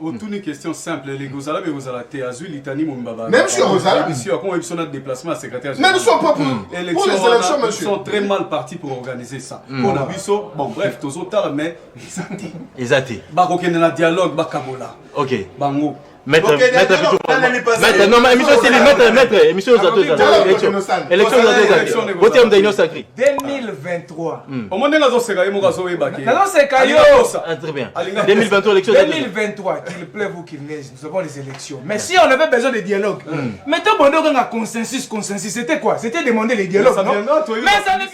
S4: Une question simple. Les Gozala, mais Gozala, Théazul, Litani, Mumbaba.
S2: Même si Gozala.
S4: Monsieur, comment ils sont en déplacement à secrétaire
S2: général. Mais nous sommes pas pour les élections, monsieur.
S4: Ils sont très mal partis pour organiser ça. On a vu ça. Bon, bref, tous autres, mais
S1: ils athées.
S4: Baroque na dialogue, Bakabola.
S1: Ok.
S4: Bango.
S1: Maître, non, mais émission c'est maître, émission élection, voter en réunion sacrée.
S5: 2023.
S4: Au moins, nous sera
S1: très bien. 2023, élection.
S5: 2023, qu'il pleuve ou qu'il neige, nous avons les élections. Mais si on avait besoin de dialogue, mettons bon, on a consensus, c'était quoi? C'était demander les dialogues, non? Mais ça ne vient